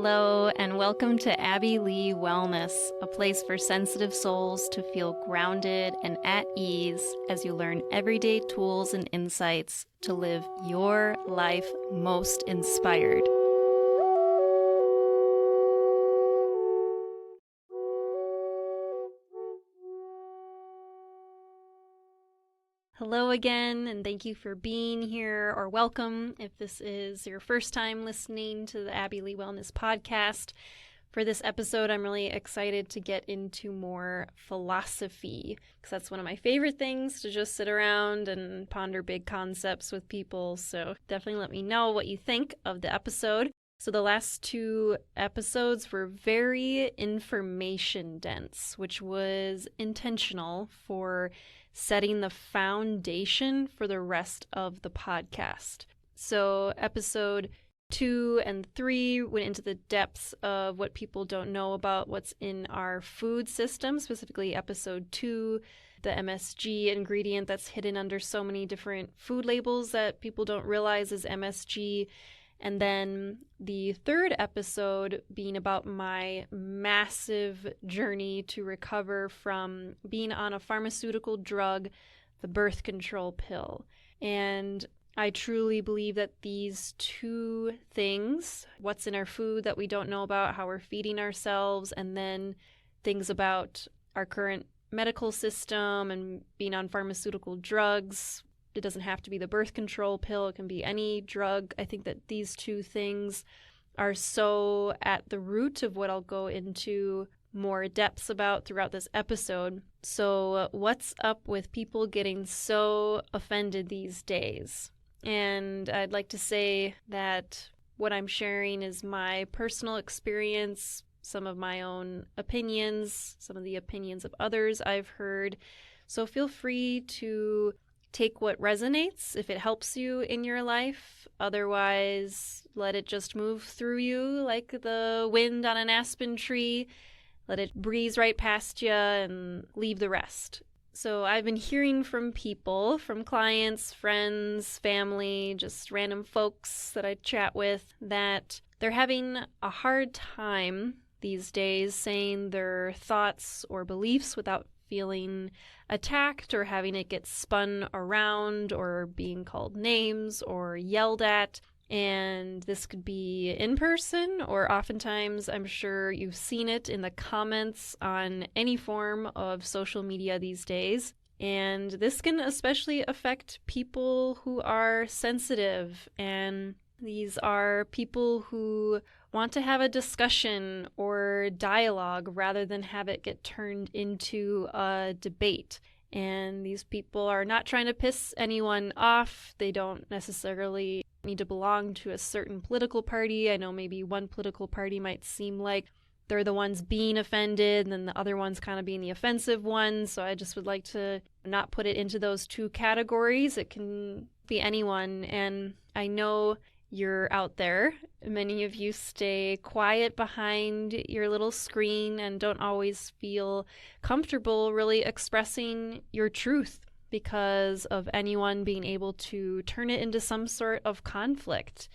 Hello, and welcome to Abby Lee Wellness, a place for sensitive souls to feel grounded and at ease as you learn everyday tools and insights to live your life most inspired. Hello again, and thank you for being here, or welcome if this is your first time listening to the Abby Lee Wellness podcast. For this episode, I'm really excited to get into more philosophy, because that's one of my favorite things, to just sit around and ponder big concepts with people. So definitely let me know what you think of the episode. So the last two episodes were very information dense, which was intentional for setting the foundation for the rest of the podcast. So episode 2 and 3 went into the depths of what people don't know about what's in our food system, specifically episode 2, the MSG ingredient that's hidden under so many different food labels that people don't realize is MSG. And then the third episode being about my massive journey to recover from being on a pharmaceutical drug, the birth control pill. And I truly believe that these two things, what's in our food that we don't know about, how we're feeding ourselves, and then things about our current medical system and being on pharmaceutical drugs. It doesn't have to be the birth control pill. It can be any drug. I think that these two things are so at the root of what I'll go into more depths about throughout this episode. So what's up with people getting so offended these days? And I'd like to say that what I'm sharing is my personal experience, some of my own opinions, some of the opinions of others I've heard. So feel free to take what resonates if it helps you in your life. Otherwise, let it just move through you like the wind on an aspen tree. Let it breeze right past you and leave the rest. So I've been hearing from people, from clients, friends, family, just random folks that I chat with, that they're having a hard time these days saying their thoughts or beliefs without feeling attacked or having it get spun around or being called names or yelled at. And this could be in person, or oftentimes I'm sure you've seen it in the comments on any form of social media these days. And this can especially affect people who are sensitive, and these are people who want to have a discussion or dialogue rather than have it get turned into a debate. And these people are not trying to piss anyone off. They don't necessarily need to belong to a certain political party. I know maybe one political party might seem like they're the ones being offended, and then the other ones kind of being the offensive ones. So I just would like to not put it into those two categories. It can be anyone. And I know you're out there. Many of you stay quiet behind your little screen and don't always feel comfortable really expressing your truth because of anyone being able to turn it into some sort of conflict.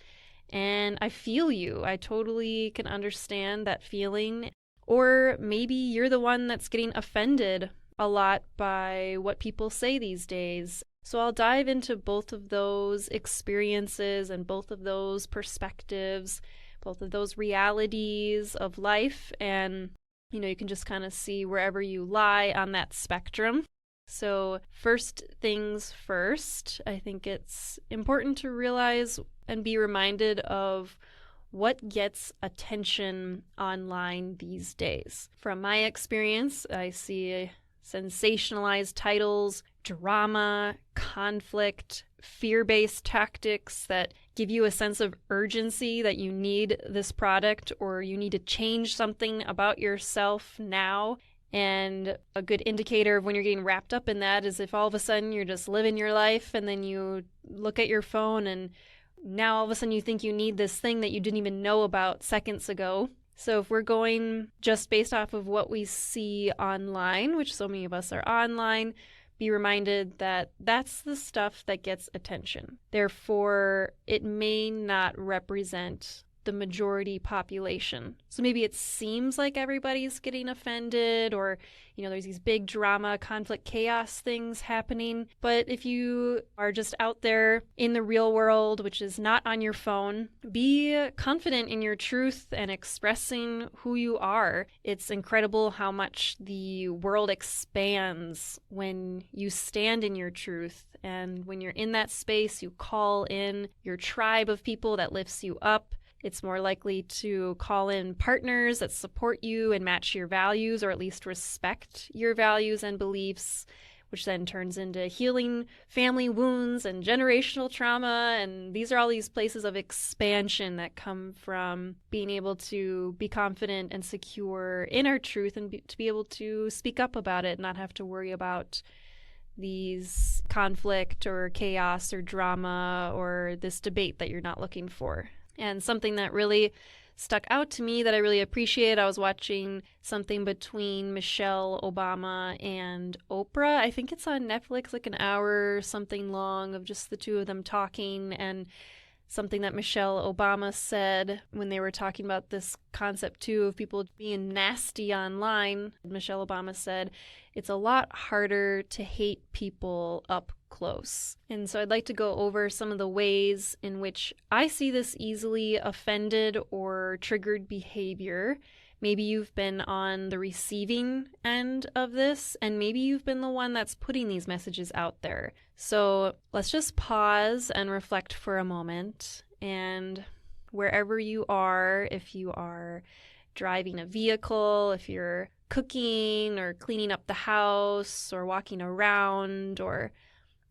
And I feel you. I totally can understand that feeling. Or maybe you're the one that's getting offended a lot by what people say these days. So I'll dive into both of those experiences and both of those perspectives, both of those realities of life. And, you can just kind of see wherever you lie on that spectrum. So first things first, I think it's important to realize and be reminded of what gets attention online these days. From my experience, I see sensationalized titles, drama, conflict, fear-based tactics that give you a sense of urgency that you need this product or you need to change something about yourself now. And a good indicator of when you're getting wrapped up in that is if all of a sudden you're just living your life and then you look at your phone and now all of a sudden you think you need this thing that you didn't even know about seconds ago. So if we're going just based off of what we see online, which so many of us are online, be reminded that that's the stuff that gets attention. Therefore, it may not represent the majority population. So maybe it seems like everybody's getting offended, or, there's these big drama, conflict, chaos things happening. But if you are just out there in the real world, which is not on your phone, be confident in your truth and expressing who you are. It's incredible how much the world expands when you stand in your truth. And when you're in that space, you call in your tribe of people that lifts you up. It's more likely to call in partners that support you and match your values, or at least respect your values and beliefs, which then turns into healing family wounds and generational trauma. And these are all these places of expansion that come from being able to be confident and secure in our truth, and to be able to speak up about it, not have to worry about these conflict or chaos or drama or this debate that you're not looking for. And something that really stuck out to me that I really appreciate, I was watching something between Michelle Obama and Oprah. I think it's on Netflix, like an hour or something long, of just the two of them talking. And something that Michelle Obama said when they were talking about this concept too of people being nasty online. Michelle Obama said, it's a lot harder to hate people up close. And so I'd like to go over some of the ways in which I see this easily offended or triggered behavior. Maybe you've been on the receiving end of this, and maybe you've been the one that's putting these messages out there. So let's just pause and reflect for a moment. And wherever you are, if you are driving a vehicle, if you're cooking or cleaning up the house or walking around or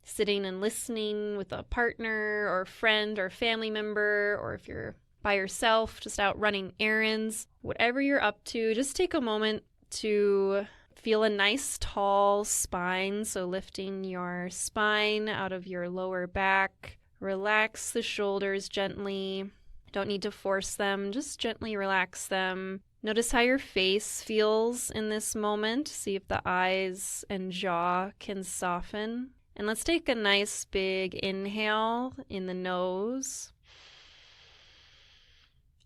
sitting and listening with a partner or friend or family member, or if you're by yourself, just out running errands, whatever you're up to, just take a moment to feel a nice tall spine. So lifting your spine out of your lower back, relax the shoulders gently. Don't need to force them, just gently relax them. Notice how your face feels in this moment. See if the eyes and jaw can soften. And let's take a nice big inhale in the nose.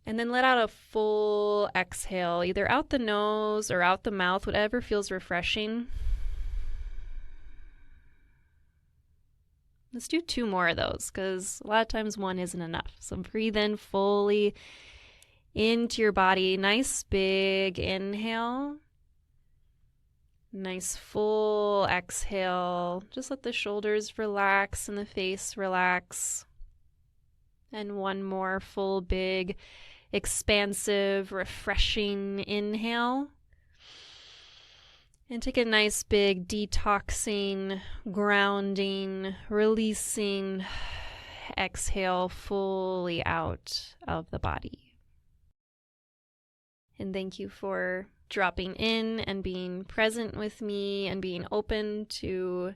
And then let out a full exhale, either out the nose or out the mouth, whatever feels refreshing. Let's do 2 more of those, because a lot of times 1 isn't enough. So breathe in fully into your body. Nice big inhale. Nice full exhale. Just let the shoulders relax and the face relax. And 1 more full big expansive refreshing inhale. And take a nice big detoxing, grounding, releasing exhale fully out of the body. And thank you for dropping in and being present with me and being open to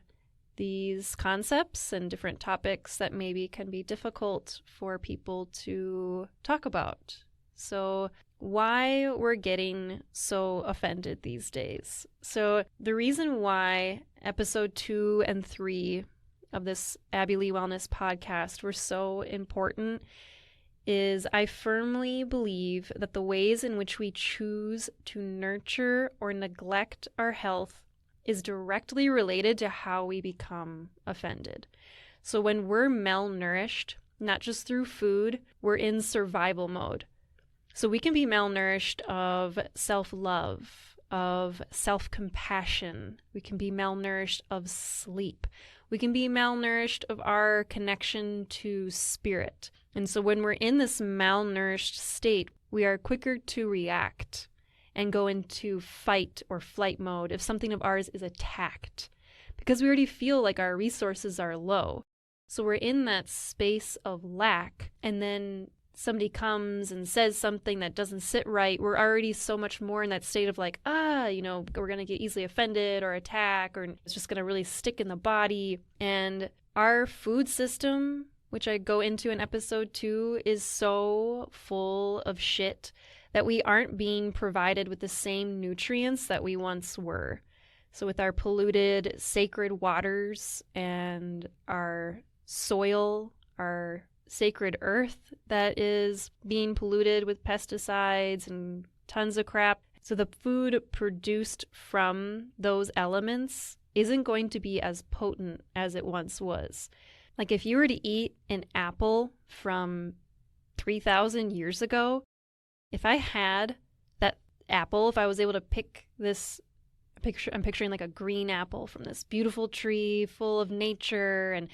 these concepts and different topics that maybe can be difficult for people to talk about. So why we're getting so offended these days. So the reason why episode 2 and 3 of this Abby Lee Wellness podcast were so important is I firmly believe that the ways in which we choose to nurture or neglect our health is directly related to how we become offended. So when we're malnourished, not just through food, we're in survival mode. So we can be malnourished of self-love, of self-compassion. We can be malnourished of sleep. We can be malnourished of our connection to spirit. And so when we're in this malnourished state, we are quicker to react and go into fight or flight mode if something of ours is attacked, because we already feel like our resources are low. So we're in that space of lack, and then somebody comes and says something that doesn't sit right. We're already so much more in that state of like, we're going to get easily offended or attack, or it's just going to really stick in the body. And our food system, which I go into in episode 2, is so full of shit that we aren't being provided with the same nutrients that we once were. So with our polluted sacred waters and our soil, our sacred earth that is being polluted with pesticides and tons of crap. So the food produced from those elements isn't going to be as potent as it once was. Like if you were to eat an apple from 3,000 years ago, if I had that apple, if I was able to pick this picture, I'm picturing like a green apple from this beautiful tree full of nature, and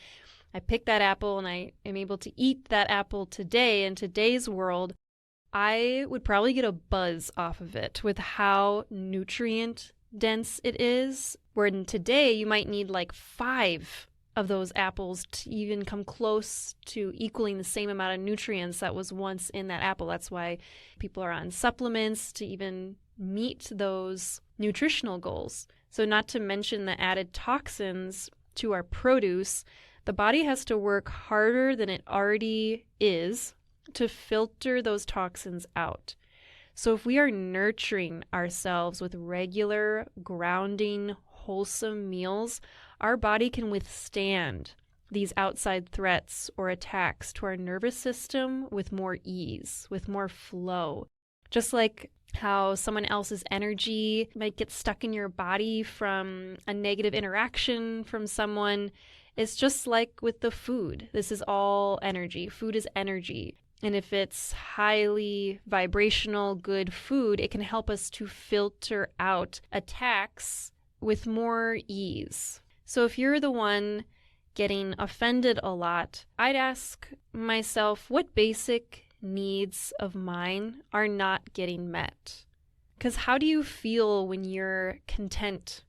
I pick that apple and I am able to eat that apple today in today's world, I would probably get a buzz off of it with how nutrient dense it is. Where today you might need like 5 of those apples to even come close to equaling the same amount of nutrients that was once in that apple. That's why people are on supplements to even meet those nutritional goals. So not to mention the added toxins to our produce, the body has to work harder than it already is to filter those toxins out. So if we are nurturing ourselves with regular, grounding, wholesome meals, our body can withstand these outside threats or attacks to our nervous system with more ease, with more flow. Just like how someone else's energy might get stuck in your body from a negative interaction from someone, it's just like with the food. This is all energy. Food is energy. And if it's highly vibrational, good food, it can help us to filter out attacks with more ease. So if you're the one getting offended a lot, I'd ask myself, what basic needs of mine are not getting met? Because how do you feel when you're content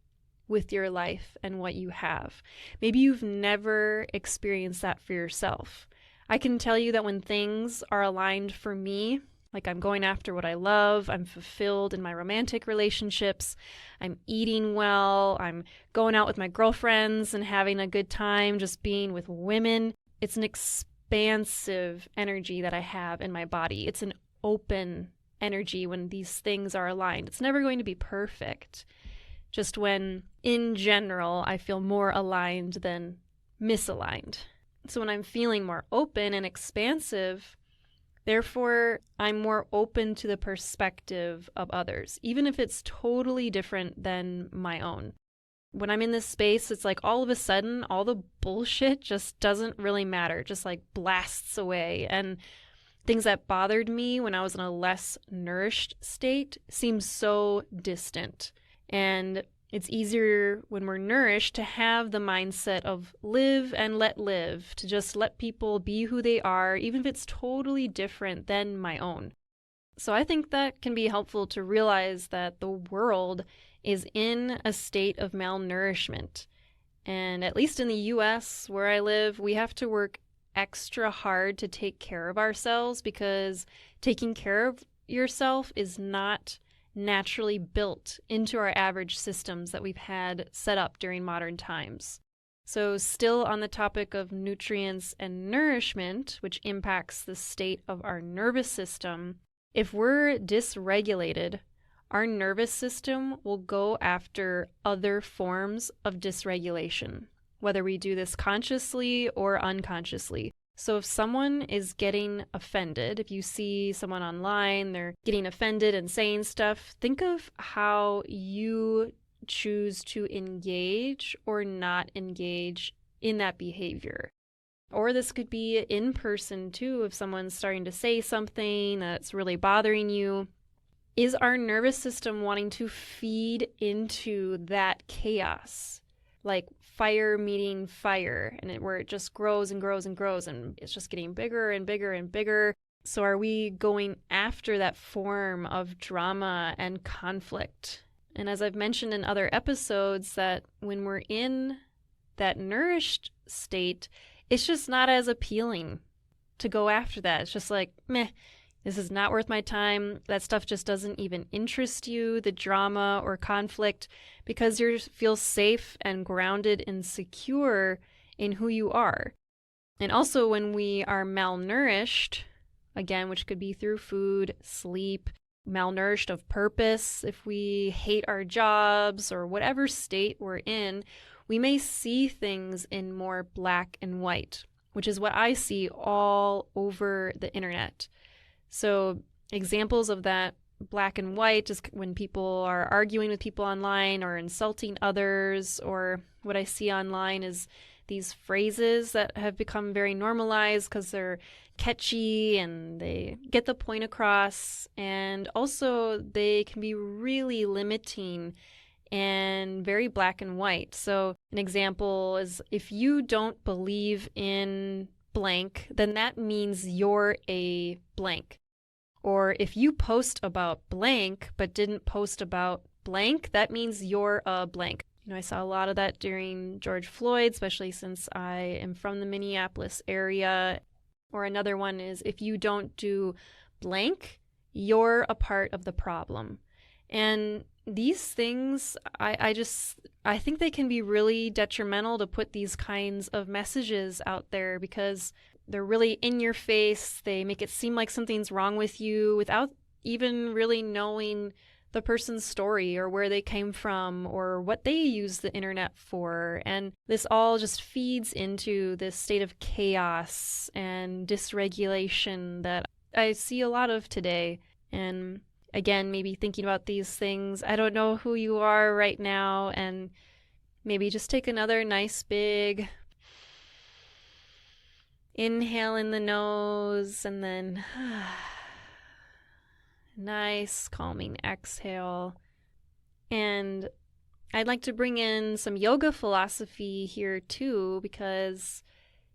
with your life and what you have? Maybe you've never experienced that for yourself. I can tell you that when things are aligned for me, like I'm going after what I love, I'm fulfilled in my romantic relationships, I'm eating well, I'm going out with my girlfriends and having a good time just being with women. It's an expansive energy that I have in my body. It's an open energy when these things are aligned. It's never going to be perfect. Just when, in general, I feel more aligned than misaligned. So when I'm feeling more open and expansive, therefore, I'm more open to the perspective of others, even if it's totally different than my own. When I'm in this space, it's like all of a sudden, all the bullshit just doesn't really matter, it just like blasts away. And things that bothered me when I was in a less nourished state seem so distant. And it's easier when we're nourished to have the mindset of live and let live, to just let people be who they are, even if it's totally different than my own. So I think that can be helpful to realize that the world is in a state of malnourishment. And at least in the US, where I live, we have to work extra hard to take care of ourselves, because taking care of yourself is not naturally built into our average systems that we've had set up during modern times. So still on the topic of nutrients and nourishment, which impacts the state of our nervous system, if we're dysregulated, our nervous system will go after other forms of dysregulation, whether we do this consciously or unconsciously. So if someone is getting offended, if you see someone online, they're getting offended and saying stuff, think of how you choose to engage or not engage in that behavior. Or this could be in person too, if someone's starting to say something that's really bothering you. Is our nervous system wanting to feed into that chaos? Like fire meeting fire, and where it just grows and grows and grows, and it's just getting bigger and bigger and bigger. So are we going after that form of drama and conflict? And as I've mentioned in other episodes, that when we're in that nourished state, it's just not as appealing to go after that. It's just like, meh, this is not worth my time. That stuff just doesn't even interest you, the drama or conflict, because you feel safe and grounded and secure in who you are. And also when we are malnourished, again, which could be through food, sleep, malnourished of purpose, if we hate our jobs or whatever state we're in, we may see things in more black and white. which is what I see all over the internet. So examples of that black and white is when people are arguing with people online or insulting others, or what I see online is these phrases that have become very normalized because they're catchy and they get the point across, and also they can be really limiting and very black and white. So an example is, if you don't believe in blank, then that means you're a blank. Or if you post about blank but didn't post about blank, that means you're a blank. I saw a lot of that during George Floyd, especially since I am from the Minneapolis area. Or another one is, if you don't do blank, you're a part of the problem. And these things, I think they can be really detrimental to put these kinds of messages out there, because they're really in your face. They make it seem like something's wrong with you without even really knowing the person's story or where they came from or what they use the internet for. And this all just feeds into this state of chaos and dysregulation that I see a lot of today. And again, maybe thinking about these things, I don't know who you are right now, and maybe just take another nice big inhale in the nose, and then nice calming exhale. And I'd like to bring in some yoga philosophy here too, because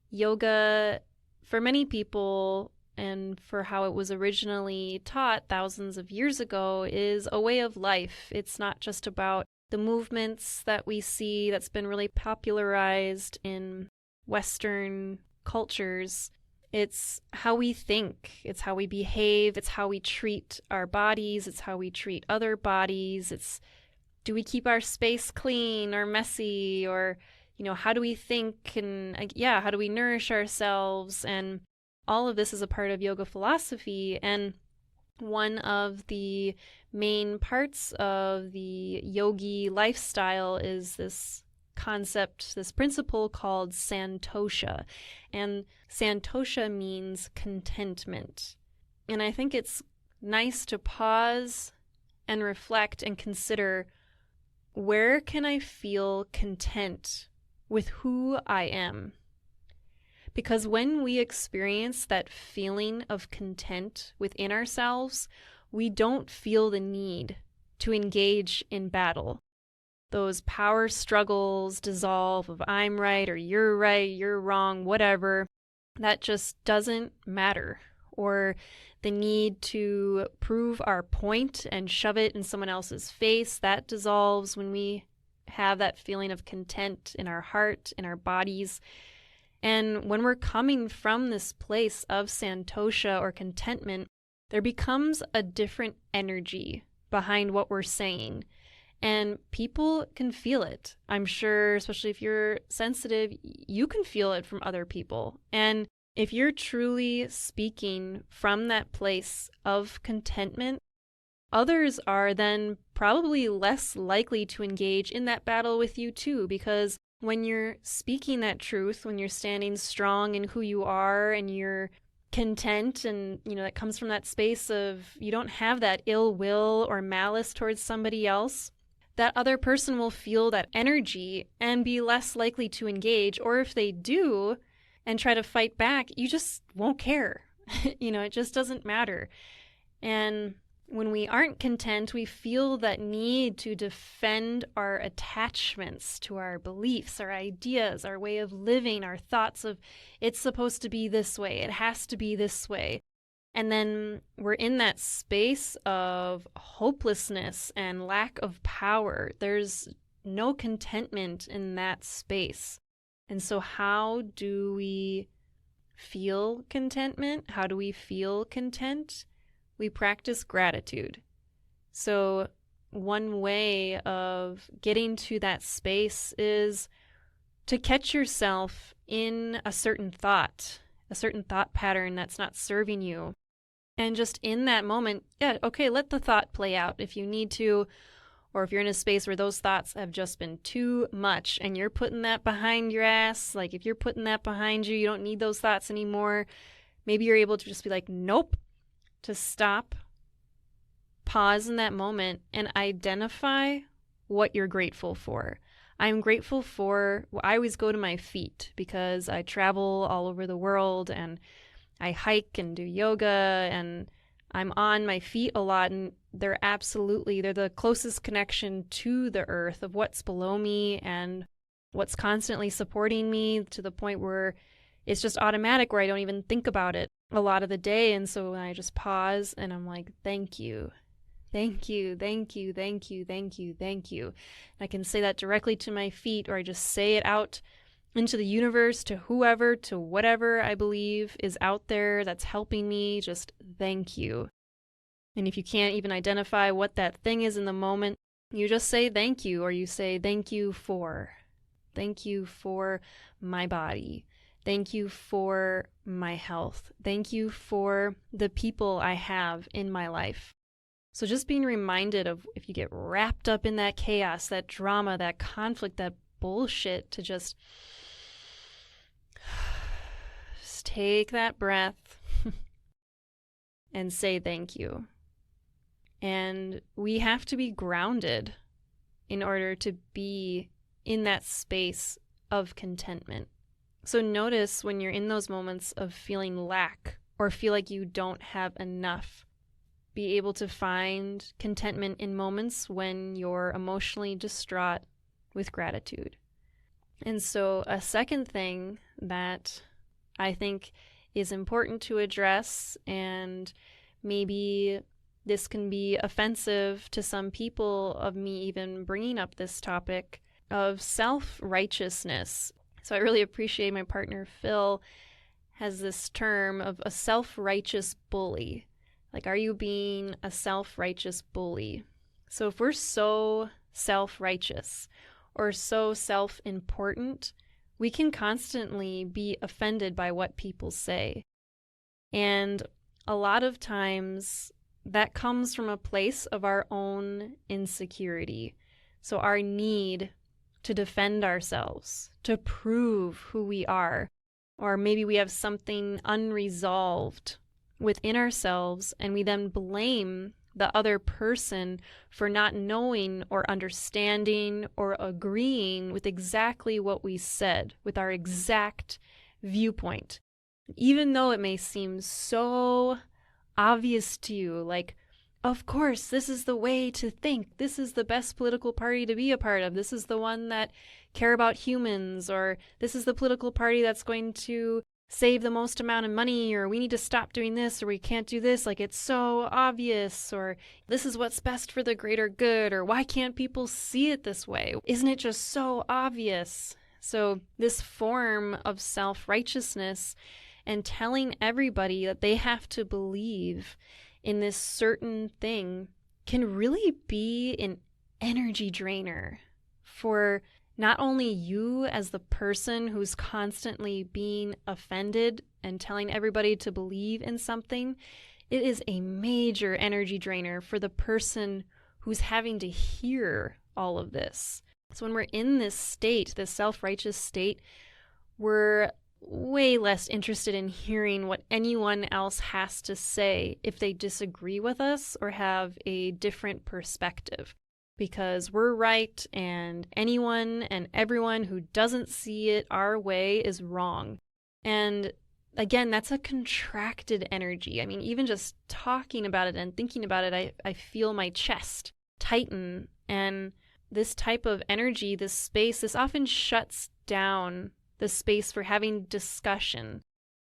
yoga, for many people, and for how it was originally taught thousands of years ago, is a way of life. It's not just about the movements that we see that's been really popularized in Western cultures. It's how we think, it's how we behave, it's how we treat our bodies, it's how we treat other bodies. It's, do we keep our space clean or messy, or, how do we think, and how do we nourish ourselves? And all of this is a part of yoga philosophy. And one of the main parts of the yogi lifestyle is this concept, this principle called santosha. And santosha means contentment. And I think it's nice to pause and reflect and consider, where can I feel content with who I am? Because when we experience that feeling of content within ourselves, we don't feel the need to engage in battle. Those power struggles dissolve of I'm right or you're wrong, whatever. That just doesn't matter. Or the need to prove our point and shove it in someone else's face, that dissolves when we have that feeling of content in our heart, in our bodies. And when we're coming from this place of santosha or contentment, there becomes a different energy behind what we're saying. And people can feel it. I'm sure, especially if you're sensitive, you can feel it from other people. And if you're truly speaking from that place of contentment, others are then probably less likely to engage in that battle with you too, because when you're speaking that truth, when you're standing strong in who you are and you're content, and that comes from that space of you don't have that ill will or malice towards somebody else, that other person will feel that energy and be less likely to engage. Or if they do and try to fight back, you just won't care. It just doesn't matter. And when we aren't content, we feel that need to defend our attachments to our beliefs, our ideas, our way of living, our thoughts of it's supposed to be this way, it has to be this way. And then we're in that space of hopelessness and lack of power. There's no contentment in that space. And so how do we feel contentment? How do we feel content? We practice gratitude. So one way of getting to that space is to catch yourself in a certain thought pattern that's not serving you. And just in that moment, let the thought play out if you need to, or if you're in a space where those thoughts have just been too much and you're putting that behind your ass, like if you're putting that behind you, you don't need those thoughts anymore, maybe you're able to just be like, nope, to stop, pause in that moment, and identify what you're grateful for. I'm grateful for, I always go to my feet because I travel all over the world and I hike and do yoga and I'm on my feet a lot, and they're the closest connection to the earth of what's below me and what's constantly supporting me, to the point where it's just automatic, where I don't even think about it a lot of the day. And so when I just pause and I'm like, thank you, thank you, thank you, thank you, thank you, thank you. And I can say that directly to my feet, or I just say it out into the universe, to whoever, to whatever I believe is out there that's helping me, just thank you. And if you can't even identify what that thing is in the moment, you just say thank you, or you say thank you for my body. Thank you for my health. Thank you for the people I have in my life. So just being reminded of, if you get wrapped up in that chaos, that drama, that conflict, that bullshit, to just take that breath and say thank you. And we have to be grounded in order to be in that space of contentment. So notice when you're in those moments of feeling lack or feel like you don't have enough, be able to find contentment in moments when you're emotionally distraught with gratitude. And so a second thing that I think is important to address, and maybe this can be offensive to some people of me even bringing up this topic of self-righteousness. So I really appreciate my partner Phil has this term of a self-righteous bully. Like, are you being a self-righteous bully? So if we're so self-righteous or so self-important, we can constantly be offended by what people say. And a lot of times that comes from a place of our own insecurity. So our need to defend ourselves, to prove who we are, or maybe we have something unresolved within ourselves, and we then blame the other person for not knowing or understanding or agreeing with exactly what we said, with our exact viewpoint. Even though it may seem so obvious to you, like, of course, this is the way to think. This is the best political party to be a part of. This is the one that care about humans, or this is the political party that's going to save the most amount of money, or we need to stop doing this, or we can't do this, like it's so obvious, or this is what's best for the greater good, or why can't people see it this way? Isn't it just so obvious? So this form of self-righteousness and telling everybody that they have to believe in this certain thing can really be an energy drainer for not only you as the person who's constantly being offended and telling everybody to believe in something, it is a major energy drainer for the person who's having to hear all of this. So when we're in this state, this self-righteous state, we're way less interested in hearing what anyone else has to say if they disagree with us or have a different perspective. Because we're right, and anyone and everyone who doesn't see it our way is wrong. And again, that's a contracted energy. I mean, even just talking about it and thinking about it, I feel my chest tighten. And this type of energy, this space, this often shuts down the space for having discussion.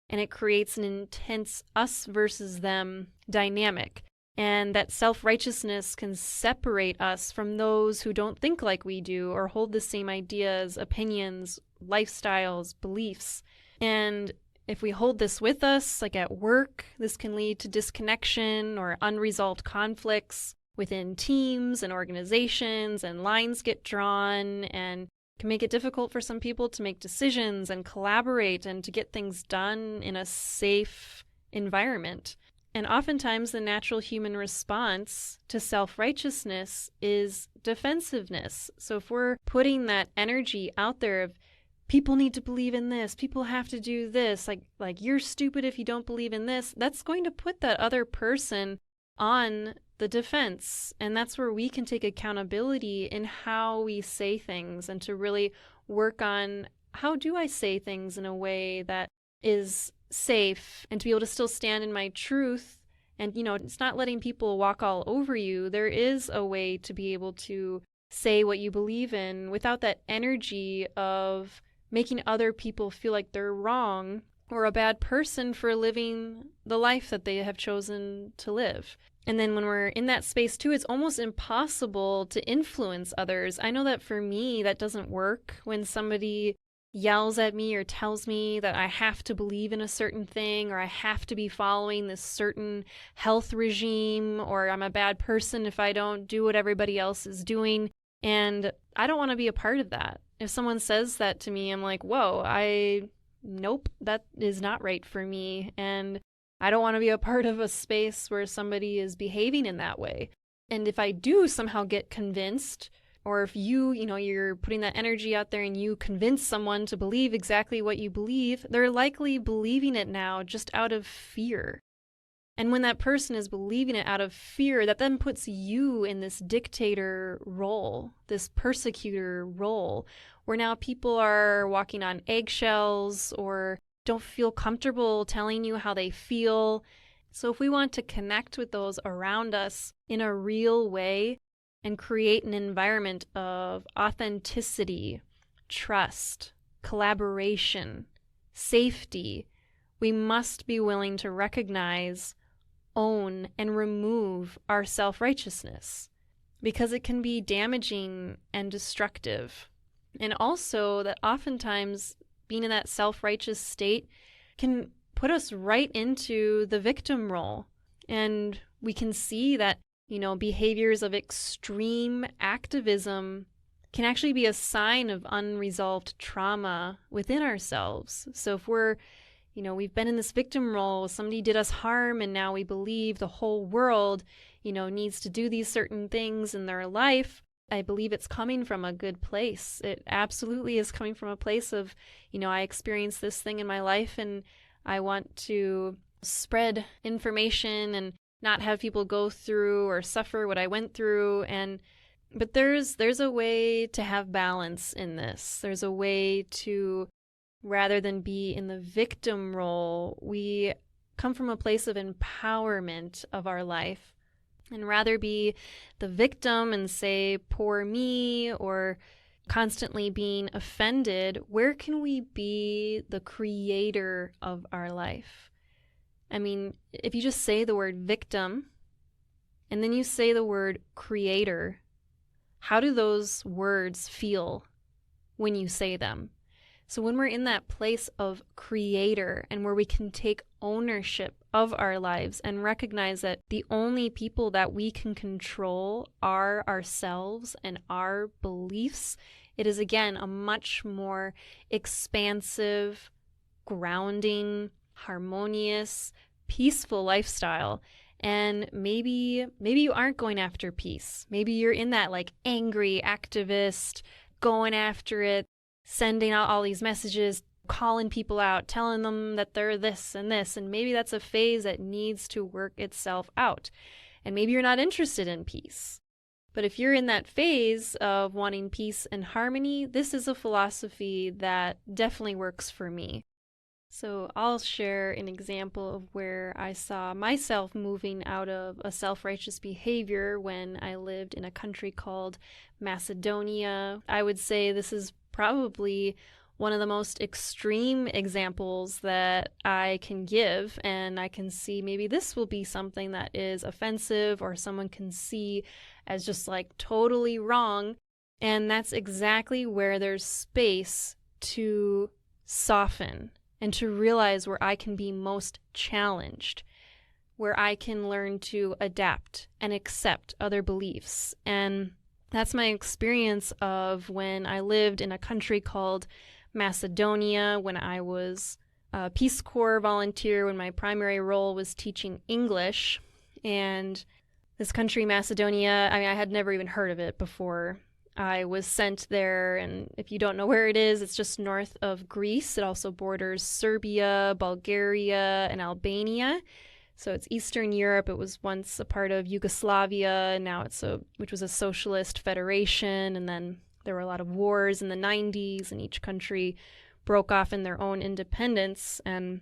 And it creates an intense us versus them dynamic. And that self-righteousness can separate us from those who don't think like we do or hold the same ideas, opinions, lifestyles, beliefs. And if we hold this with us, like at work, this can lead to disconnection or unresolved conflicts within teams and organizations, and lines get drawn, and can make it difficult for some people to make decisions and collaborate and to get things done in a safe environment. And oftentimes the natural human response to self-righteousness is defensiveness. So if we're putting that energy out there of people need to believe in this, people have to do this, like you're stupid if you don't believe in this, that's going to put that other person on the defense. And that's where we can take accountability in how we say things and to really work on how do I say things in a way that is safe and to be able to still stand in my truth. And, it's not letting people walk all over you. There is a way to be able to say what you believe in without that energy of making other people feel like they're wrong or a bad person for living the life that they have chosen to live. And then when we're in that space too, it's almost impossible to influence others. I know that for me, that doesn't work when somebody yells at me or tells me that I have to believe in a certain thing or I have to be following this certain health regime or I'm a bad person if I don't do what everybody else is doing. And I don't want to be a part of that. If someone says that to me, I'm like, whoa, nope, that is not right for me. And I don't want to be a part of a space where somebody is behaving in that way. And if I do somehow get convinced, or if you're putting that energy out there and you convince someone to believe exactly what you believe, they're likely believing it now just out of fear. And when that person is believing it out of fear, that then puts you in this dictator role, this persecutor role, where now people are walking on eggshells or don't feel comfortable telling you how they feel. So if we want to connect with those around us in a real way and create an environment of authenticity, trust, collaboration, safety, we must be willing to recognize, own, and remove our self-righteousness because it can be damaging and destructive. And also that oftentimes being in that self-righteous state can put us right into the victim role. And we can see that behaviors of extreme activism can actually be a sign of unresolved trauma within ourselves. So if we've been in this victim role, somebody did us harm, and now we believe the whole world, needs to do these certain things in their life, I believe it's coming from a good place. It absolutely is coming from a place of, I experienced this thing in my life and I want to spread information and not have people go through or suffer what I went through. But there's a way to have balance in this. There's a way to, rather than be in the victim role, we come from a place of empowerment of our life and rather be the victim and say, poor me, or constantly being offended. Where can we be the creator of our life? I mean, if you just say the word victim and then you say the word creator, how do those words feel when you say them? So when we're in that place of creator and where we can take ownership of our lives and recognize that the only people that we can control are ourselves and our beliefs, it is again a much more expansive, grounding, harmonious, peaceful lifestyle. And maybe you aren't going after peace. Maybe you're in that angry activist, going after it, sending out all these messages, calling people out, telling them that they're this and this. And maybe that's a phase that needs to work itself out. And maybe you're not interested in peace. But if you're in that phase of wanting peace and harmony, this is a philosophy that definitely works for me. So I'll share an example of where I saw myself moving out of a self-righteous behavior when I lived in a country called Macedonia. I would say this is probably one of the most extreme examples that I can give, and I can see maybe this will be something that is offensive or someone can see as just totally wrong. And that's exactly where there's space to soften and to realize where I can be most challenged, where I can learn to adapt and accept other beliefs. And that's my experience of when I lived in a country called Macedonia when I was a Peace Corps volunteer when my primary role was teaching English. And this country, Macedonia, I mean, I had never even heard of it before I was sent there. And if you don't know where it is, it's just north of Greece. It also borders Serbia, Bulgaria, and Albania. So it's Eastern Europe. It was once a part of Yugoslavia, and now which was a socialist federation. And then there were a lot of wars in the 90s, and each country broke off in their own independence. And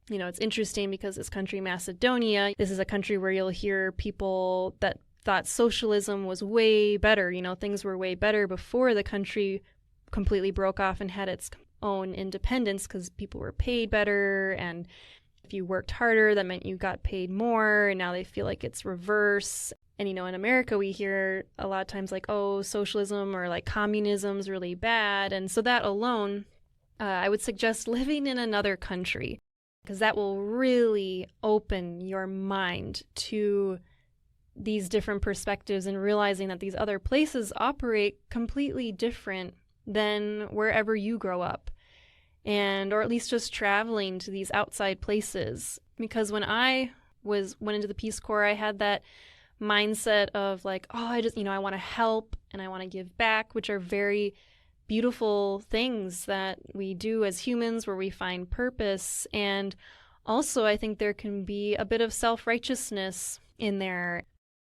it's interesting because this country, Macedonia, this is a country where you'll hear people that thought socialism was way better. Things were way better before the country completely broke off and had its own independence because people were paid better. And if you worked harder, that meant you got paid more. And now they feel like it's reverse. And, in America, we hear a lot of times like, oh, socialism or like communism's really bad. And so that alone, I would suggest living in another country, because that will really open your mind to these different perspectives and realizing that these other places operate completely different than wherever you grow up, or at least just traveling to these outside places. Because when I went into the Peace Corps, I had that mindset of like, oh, I want to help and I want to give back, which are very beautiful things that we do as humans where we find purpose. And also, I think there can be a bit of self-righteousness in there.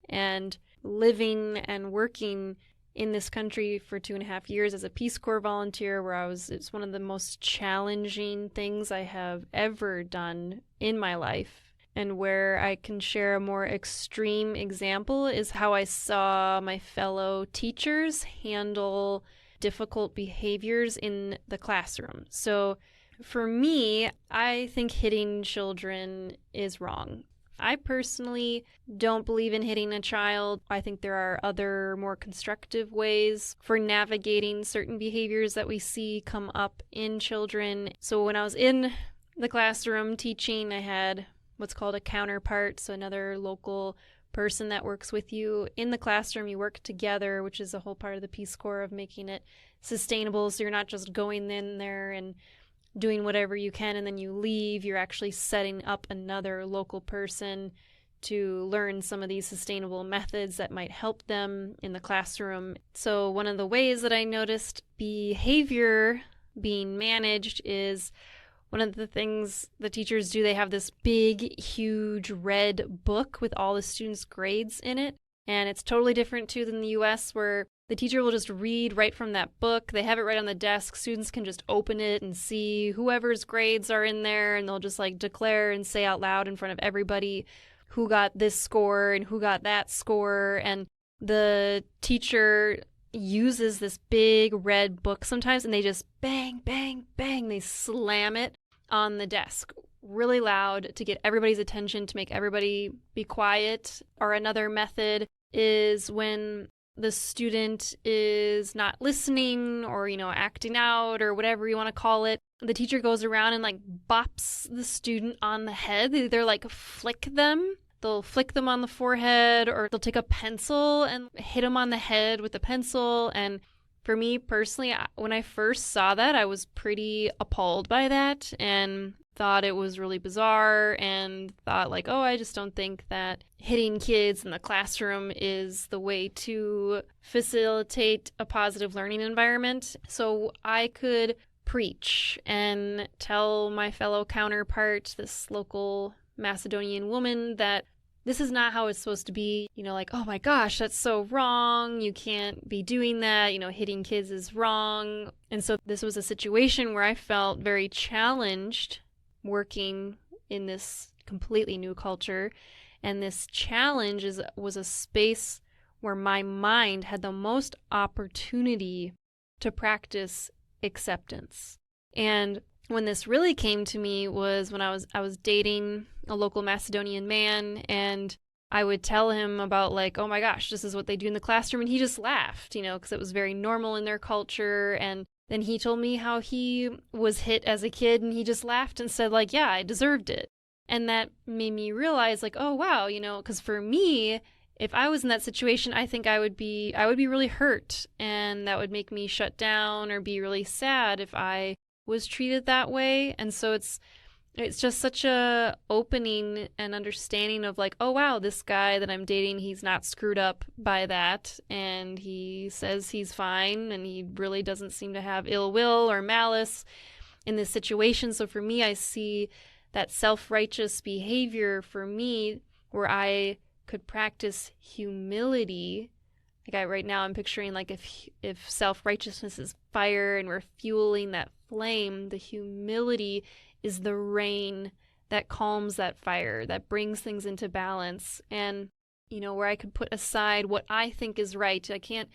And living and working in this country for 2.5 years as a Peace Corps volunteer, it's one of the most challenging things I have ever done in my life. And where I can share a more extreme example is how I saw my fellow teachers handle difficult behaviors in the classroom. So for me, I think hitting children is wrong. I personally don't believe in hitting a child. I think there are other more constructive ways for navigating certain behaviors that we see come up in children. So when I was in the classroom teaching, I had what's called a counterpart, so another local person that works with you. In the classroom, you work together, which is a whole part of the Peace Corps of making it sustainable. So you're not just going in there and doing whatever you can and then you leave. You're actually setting up another local person to learn some of these sustainable methods that might help them in the classroom. So one of the ways that I noticed behavior being managed is one of the things the teachers do, they have this big, huge red book with all the students' grades in it. And it's totally different too than the US, where the teacher will just read right from that book. They have it right on the desk. Students can just open it and see whoever's grades are in there, and they'll just like declare and say out loud in front of everybody who got this score and who got that score. And the teacher uses this big red book sometimes, and they just bang, bang, bang. They slam it on the desk really loud to get everybody's attention, to make everybody be quiet. Or another method is when the student is not listening or, acting out or whatever you want to call it, the teacher goes around and like bops the student on the head. They either like flick them. They'll flick them on the forehead, or they'll take a pencil and hit them on the head with a pencil. And for me personally, when I first saw that, I was pretty appalled by that and thought it was really bizarre and thought like, oh, I just don't think that hitting kids in the classroom is the way to facilitate a positive learning environment. So I could preach and tell my fellow counterpart, this local Macedonian woman, that this is not how it's supposed to be. Like, oh my gosh, that's so wrong. You can't be doing that. Hitting kids is wrong. And so this was a situation where I felt very challenged working in this completely new culture. And this challenge was a space where my mind had the most opportunity to practice acceptance. And when this really came to me was when I was dating a local Macedonian man, and I would tell him about like, oh my gosh, this is what they do in the classroom, and he just laughed, because it was very normal in their culture. And then he told me how he was hit as a kid, and he just laughed and said like, yeah, I deserved it. And that made me realize like, oh wow, because for me, if I was in that situation, I think I would be really hurt, and that would make me shut down or be really sad if I was treated that way. And so it's just such a opening and understanding of like, oh wow, this guy that I'm dating, he's not screwed up by that, and he says he's fine, and he really doesn't seem to have ill will or malice in this situation. So for me, I see that self-righteous behavior for me where I could practice humility. Like right now I'm picturing like if self-righteousness is fire and we're fueling that flame, the humility is the rain that calms that fire, that brings things into balance. And, where I could put aside what I think is right. I can't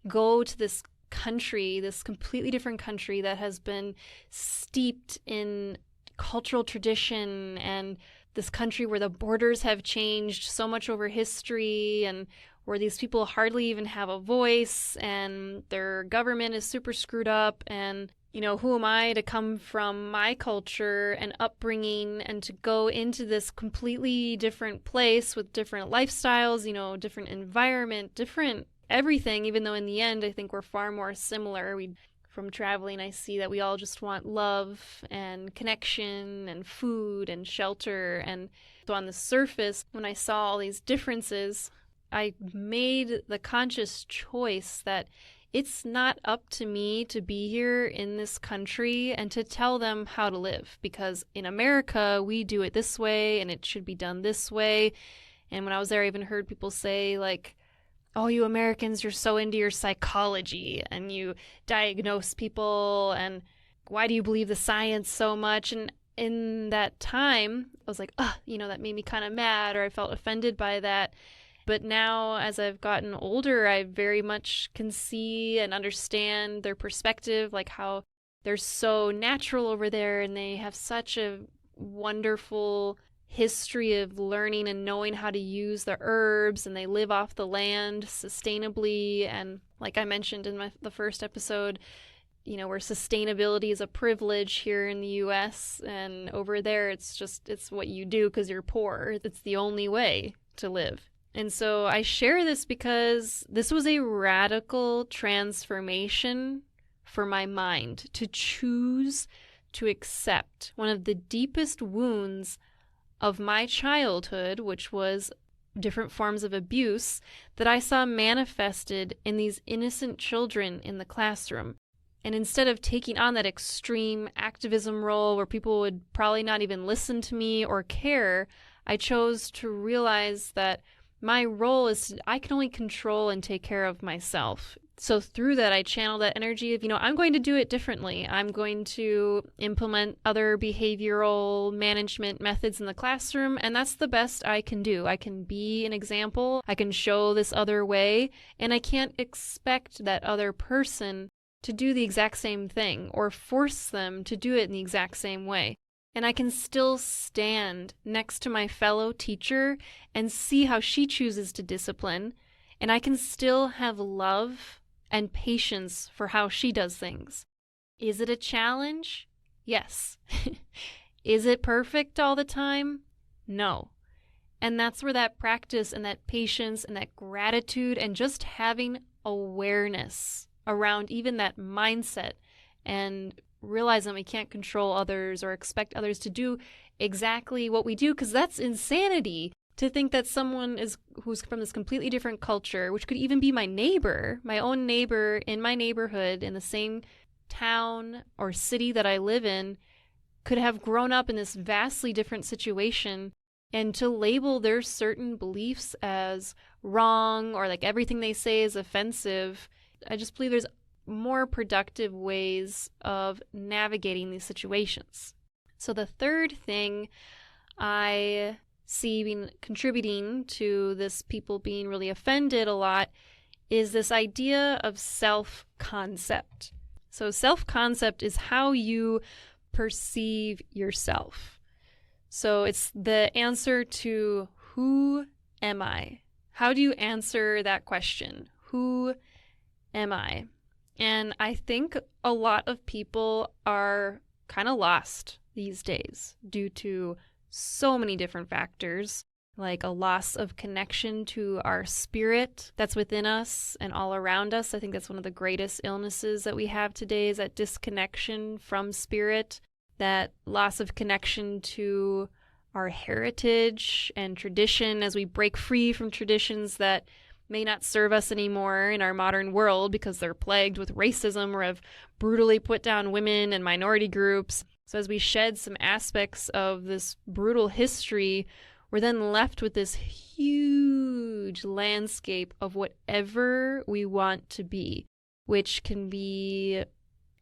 go to this country, this completely different country that has been steeped in cultural tradition, and this country where the borders have changed so much over history, and where these people hardly even have a voice, and their government is super screwed up. And who am I to come from my culture and upbringing and to go into this completely different place with different lifestyles, different environment, different everything, even though in the end I think we're far more similar. From traveling, I see that we all just want love and connection and food and shelter. And so on the surface, when I saw all these differences, I made the conscious choice that it's not up to me to be here in this country and to tell them how to live, because in America, we do it this way and it should be done this way. And when I was there, I even heard people say like, oh, you Americans, you're so into your psychology and you diagnose people, and why do you believe the science so much? And in that time, I was like, that made me kind of mad, or I felt offended by that. But now, as I've gotten older, I very much can see and understand their perspective, like how they're so natural over there and they have such a wonderful history of learning and knowing how to use the herbs, and they live off the land sustainably. And like I mentioned in the first episode, where sustainability is a privilege here in the US, and over there it's what you do because you're poor. It's the only way to live. And so I share this because this was a radical transformation for my mind, to choose to accept one of the deepest wounds of my childhood, which was different forms of abuse that I saw manifested in these innocent children in the classroom. And instead of taking on that extreme activism role where people would probably not even listen to me or care, I chose to realize that my role is I can only control and take care of myself. So through that, I channel that energy of, I'm going to do it differently. I'm going to implement other behavioral management methods in the classroom, and that's the best I can do. I can be an example. I can show this other way, and I can't expect that other person to do the exact same thing or force them to do it in the exact same way. And I can still stand next to my fellow teacher and see how she chooses to discipline. And I can still have love and patience for how she does things. Is it a challenge? Yes. Is it perfect all the time? No. And that's where that practice and that patience and that gratitude and just having awareness around even that mindset and realizing we can't control others or expect others to do exactly what we do, because that's insanity to think that someone who's from this completely different culture, which could even be my neighbor, my own neighbor in my neighborhood in the same town or city that I live in, could have grown up in this vastly different situation, and to label their certain beliefs as wrong or like everything they say is offensive. I just believe there's more productive ways of navigating these situations. So the third thing I see being contributing to this people being really offended a lot is this idea of self-concept. So self-concept is how you perceive yourself. So it's the answer to who am I? How do you answer that question? Who am I? And I think a lot of people are kind of lost these days due to so many different factors. like a loss of connection to our spirit that's within us and all around us. I think that's one of the greatest illnesses that we have today, is that disconnection from spirit, that loss of connection to our heritage and tradition as we break free from traditions that may not serve us anymore in our modern world because they're plagued with racism or have brutally put down women and minority groups. So as we shed some aspects of this brutal history, we're then left with this huge landscape of whatever we want to be, which can be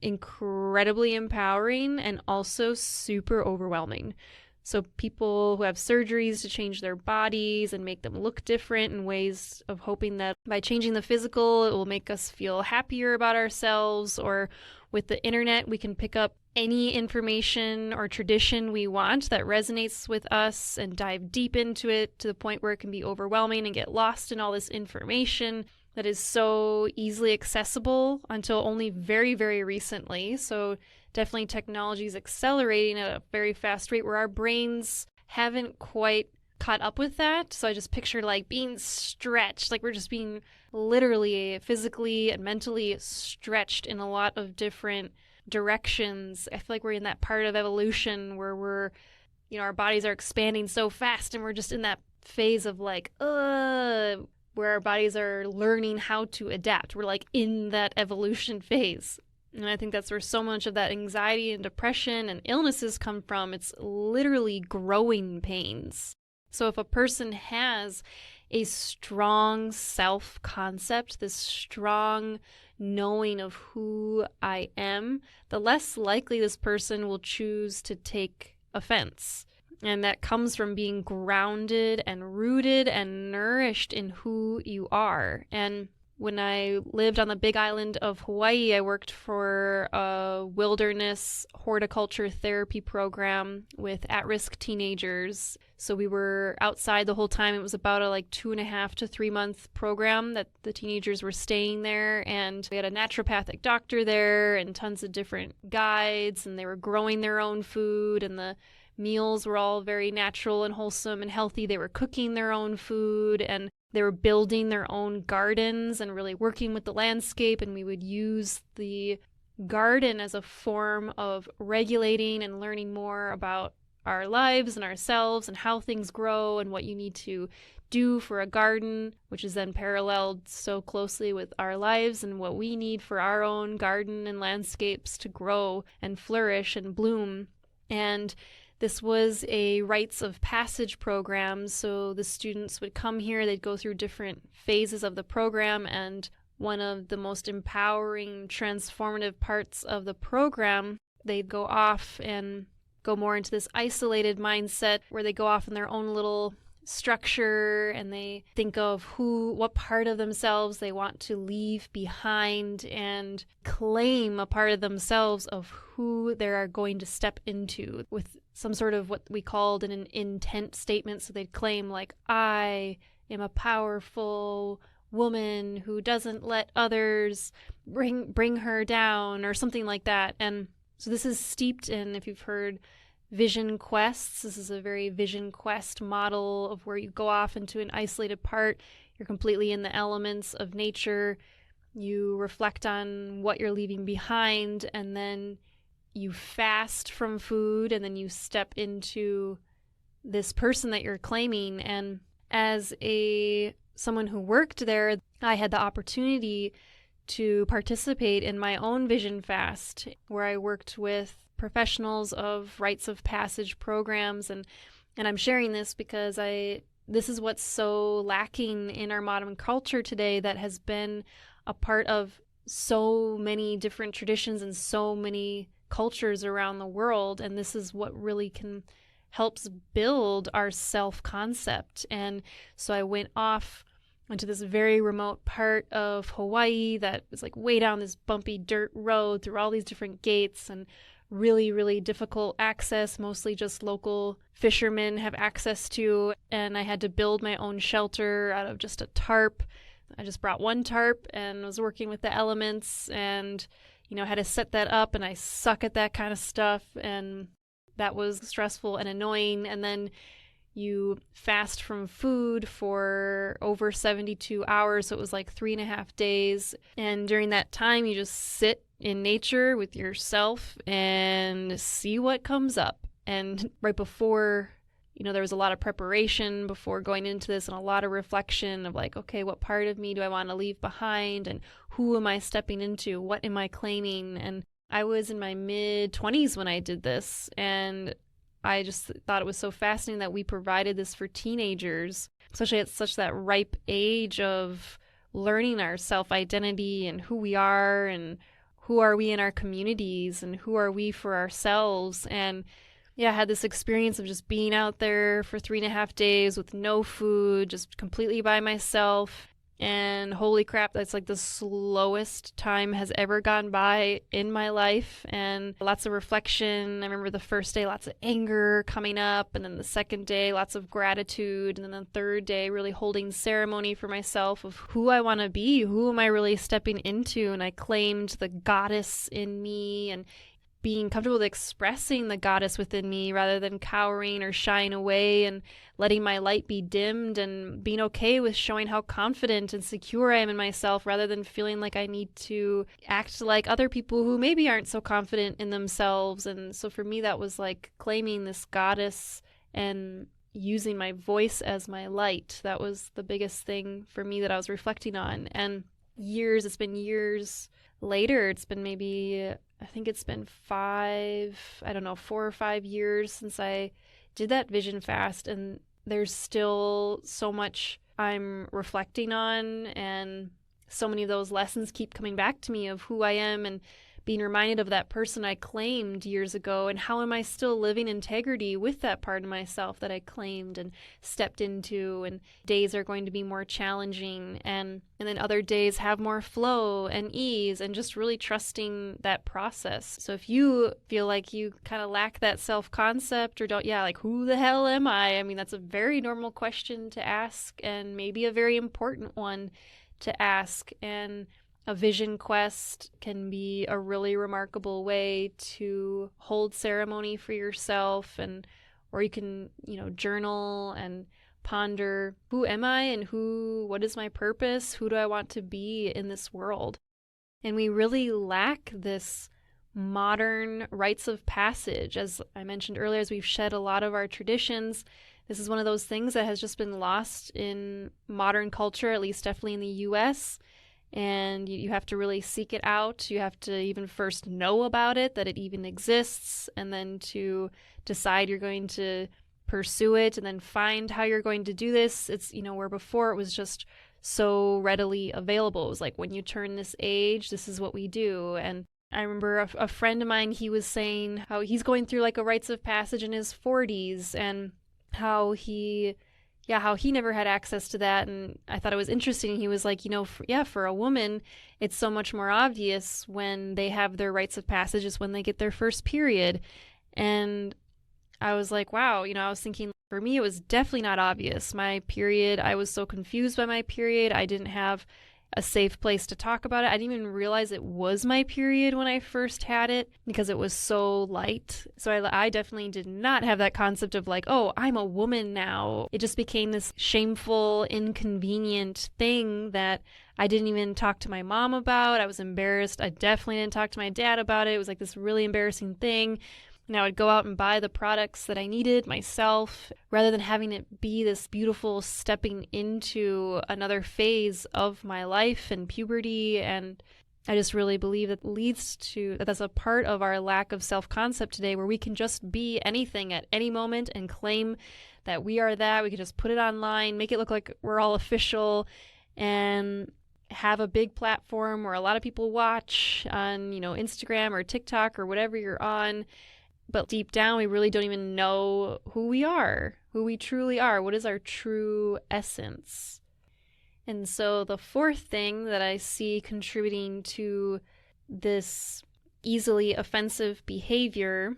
incredibly empowering and also super overwhelming. So people who have surgeries to change their bodies and make them look different in ways of hoping that by changing the physical, it will make us feel happier about ourselves. Or with the internet, we can pick up any information or tradition we want that resonates with us and dive deep into it to the point where it can be overwhelming and get lost in all this information that is so easily accessible until only very, very recently. So definitely technology is accelerating at a very fast rate where our brains haven't quite caught up with that. So I just picture like being stretched, like we're just being literally physically and mentally stretched in a lot of different directions. I feel like we're in that part of evolution where we're, our bodies are expanding so fast and we're just in that phase of like, where our bodies are learning how to adapt. We're like in that evolution phase. And I think that's where so much of that anxiety and depression and illnesses come from. It's literally growing pains. So if a person has a strong self-concept, this strong knowing of who I am, the less likely this person will choose to take offense. And that comes from being grounded and rooted and nourished in who you are. And when I lived on the big island of Hawaii, I worked for a wilderness horticulture therapy program with at-risk teenagers. So we were outside the whole time. It was about a 2.5 to 3 month program that the teenagers were staying there. And we had a naturopathic doctor there and tons of different guides, and they were growing their own food, and the meals were all very natural and wholesome and healthy. They were cooking their own food, and they were building their own gardens and really working with the landscape. And we would use the garden as a form of regulating and learning more about our lives and ourselves and how things grow and what you need to do for a garden, which is then paralleled so closely with our lives and what we need for our own garden and landscapes to grow and flourish and bloom. And this was a rites of passage program, so the students would come here, they'd go through different phases of the program, and one of the most empowering, transformative parts of the program, they'd go off and go more into this isolated mindset where they go off in their own little structure and they think of what part of themselves they want to leave behind and claim a part of themselves of who they are going to step into with some sort of what we called an intent statement. So they'd claim like, I am a powerful woman who doesn't let others bring her down or something like that. And so this is steeped in, if you've heard vision quests, this is a very vision quest model of where you go off into an isolated part. You're completely in the elements of nature. You reflect on what you're leaving behind, and then you fast from food, and then you step into this person that you're claiming. And as someone who worked there, I had the opportunity to participate in my own vision fast, where I worked with professionals of rites of passage programs. And I'm sharing this because this is what's so lacking in our modern culture today, that has been a part of so many different traditions and so many cultures around the world. And this is what really helps build our self-concept. And so I went off onto this very remote part of Hawaii that was like way down this bumpy dirt road through all these different gates, and really, really difficult access, mostly just local fishermen have access to. And I had to build my own shelter out of just a tarp. I just brought one tarp and was working with the elements and, had to set that up, and I suck at that kind of stuff. And that was stressful and annoying. And then you fast from food for over 72 hours. So it was like 3.5 days. And during that time, you just sit in nature with yourself and see what comes up. And right before, there was a lot of preparation before going into this and a lot of reflection of like, okay, what part of me do I want to leave behind? And who am I stepping into? What am I claiming? And I was in my mid-20s when I did this. And I just thought it was so fascinating that we provided this for teenagers, especially at such that ripe age of learning our self-identity and who we are and who are we in our communities and who are we for ourselves. And yeah, I had this experience of just being out there for 3.5 days with no food, just completely by myself. And holy crap, that's like the slowest time has ever gone by in my life. And lots of reflection. I remember the first day, lots of anger coming up. And then the second day, lots of gratitude. And then the third day, really holding ceremony for myself of who I want to be. Who am I really stepping into? And I claimed the goddess in me and being comfortable with expressing the goddess within me rather than cowering or shying away and letting my light be dimmed, and being okay with showing how confident and secure I am in myself rather than feeling like I need to act like other people who maybe aren't so confident in themselves. And so for me, that was like claiming this goddess and using my voice as my light. That was the biggest thing for me that I was reflecting on. And it's been years later, it's been maybe, I think it's been 4 or 5 years since I did that vision fast, and there's still so much I'm reflecting on, and so many of those lessons keep coming back to me of who I am and being reminded of that person I claimed years ago, and how am I still living integrity with that part of myself that I claimed and stepped into. And days are going to be more challenging, and then other days have more flow and ease, and just really trusting that process. So if you feel like you kind of lack that self-concept or don't, like, who the hell am I? I mean, that's a very normal question to ask, and maybe a very important one to ask. And a vision quest can be a really remarkable way to hold ceremony for yourself, or you can, journal and ponder, who am I and what is my purpose? Who do I want to be in this world? And we really lack this modern rites of passage. As I mentioned earlier, as we've shed a lot of our traditions, this is one of those things that has just been lost in modern culture, at least definitely in the US. And you have to really seek it out. You have to even first know about it, that it even exists, and then to decide you're going to pursue it, and then find how you're going to do this. It's, where before it was just so readily available. It was like, when you turn this age, this is what we do. And I remember a friend of mine, he was saying how he's going through like a rites of passage in his 40s, and how he never had access to that. And I thought it was interesting. He was like, for a woman, it's so much more obvious when they have their rites of passage is when they get their first period. And I was like, wow, I was thinking, for me, it was definitely not obvious. My period, I was so confused by my period. I didn't have a safe place to talk about it. I didn't even realize it was my period when I first had it, because it was so light. So I definitely did not have that concept of like, oh, I'm a woman now. It just became this shameful, inconvenient thing that I didn't even talk to my mom about. I was embarrassed. I definitely didn't talk to my dad about it. It was like this really embarrassing thing. And I would go out and buy the products that I needed myself, rather than having it be this beautiful stepping into another phase of my life and puberty. And I just really believe that that's a part of our lack of self-concept today, where we can just be anything at any moment and claim that we are that. We can just put it online, make it look like we're all official, and have a big platform where a lot of people watch on, Instagram or TikTok or whatever you're on. But deep down, we really don't even know who we are, who we truly are. What is our true essence? And so the fourth thing that I see contributing to this easily offensive behavior,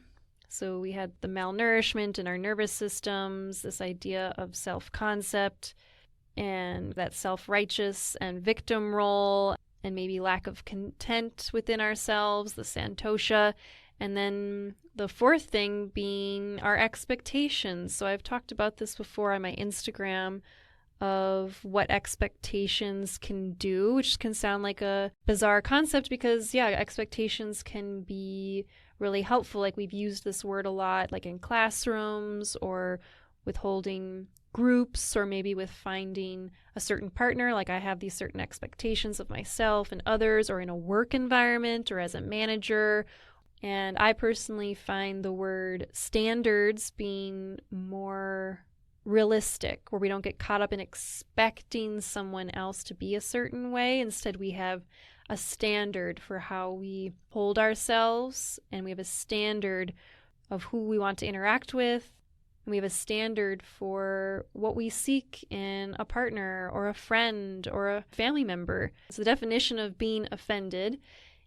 so we had the malnourishment in our nervous systems, this idea of self-concept, and that self-righteous and victim role, and maybe lack of content within ourselves, the santosha. And then the fourth thing being our expectations. So I've talked about this before on my Instagram of what expectations can do, which can sound like a bizarre concept because, yeah, expectations can be really helpful. Like we've used this word a lot, like in classrooms or withholding groups, or maybe with finding a certain partner. Like I have these certain expectations of myself and others, or in a work environment or as a manager. And I personally find the word standards being more realistic, where we don't get caught up in expecting someone else to be a certain way. Instead, we have a standard for how we hold ourselves, and we have a standard of who we want to interact with, and we have a standard for what we seek in a partner or a friend or a family member. So the definition of being offended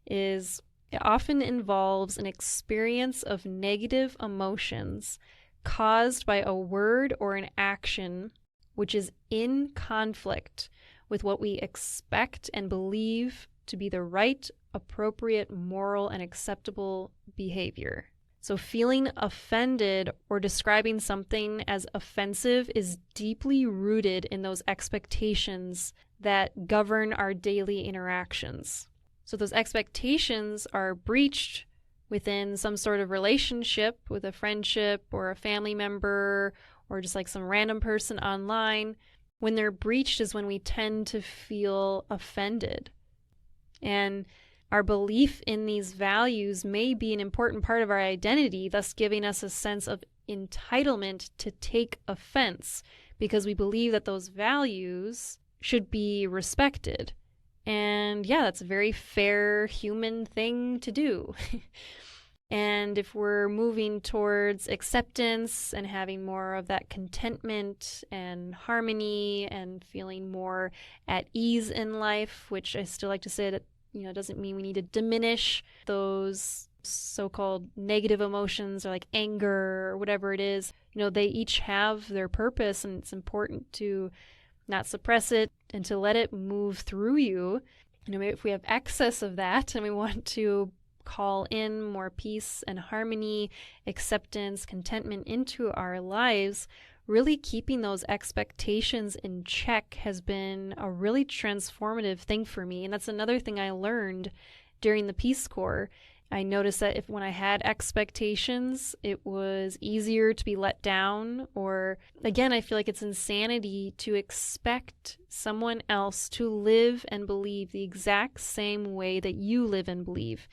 is it often involves an experience of negative emotions caused by a word or an action which is in conflict with what we expect and believe to be the right, appropriate, moral, and acceptable behavior. So feeling offended or describing something as offensive is deeply rooted in those expectations that govern our daily interactions. So those expectations are breached within some sort of relationship, with a friendship or a family member or just like some random person online. When they're breached is when we tend to feel offended. And our belief in these values may be an important part of our identity, thus giving us a sense of entitlement to take offense because we believe that those values should be respected. And yeah, that's a very fair human thing to do. And if we're moving towards acceptance and having more of that contentment and harmony and feeling more at ease in life, which I still like to say that, doesn't mean we need to diminish those so-called negative emotions or like anger or whatever it is. They each have their purpose, and it's important to not suppress it and to let it move through you. Maybe if we have excess of that and we want to call in more peace and harmony, acceptance, contentment into our lives, really keeping those expectations in check has been a really transformative thing for me. And that's another thing I learned during the Peace Corps. I noticed that when I had expectations, it was easier to be let down. Or again, I feel like it's insanity to expect someone else to live and believe the exact same way that you live and believe.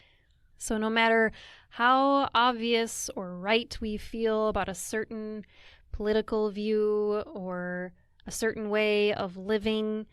So no matter how obvious or right we feel about a certain political view or a certain way of living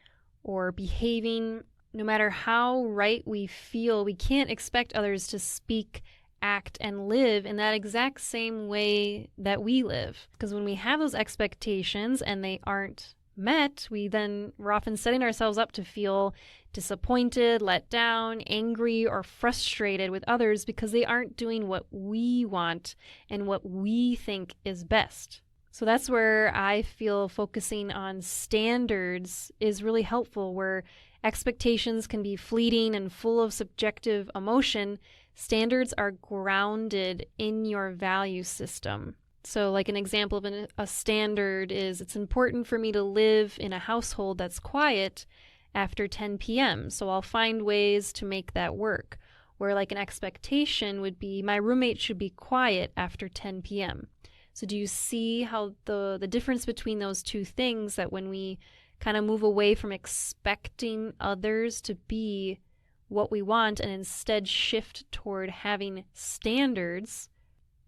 or behaving, no matter how right we feel, we can't expect others to speak, act, and live in that exact same way that we live. Because when we have those expectations and they aren't met, we're often setting ourselves up to feel disappointed, let down, angry, or frustrated with others because they aren't doing what we want and what we think is best. So that's where I feel focusing on standards is really helpful, where expectations can be fleeting and full of subjective emotion. Standards are grounded in your value system. So like an example of a standard is, it's important for me to live in a household that's quiet after 10 p.m. So I'll find ways to make that work. Where like an expectation would be, my roommate should be quiet after 10 p.m. So do you see how the difference between those two things, that when we kind of move away from expecting others to be what we want and instead shift toward having standards,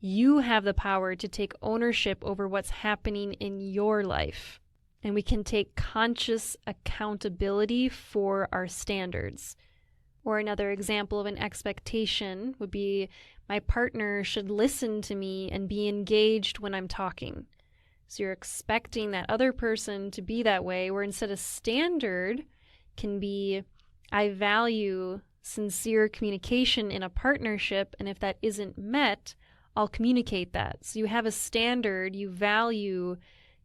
you have the power to take ownership over what's happening in your life. And we can take conscious accountability for our standards. Or another example of an expectation would be, my partner should listen to me and be engaged when I'm talking. So you're expecting that other person to be that way, where instead a standard can be, I value sincere communication in a partnership, and if that isn't met, I'll communicate that. So you have a standard, you value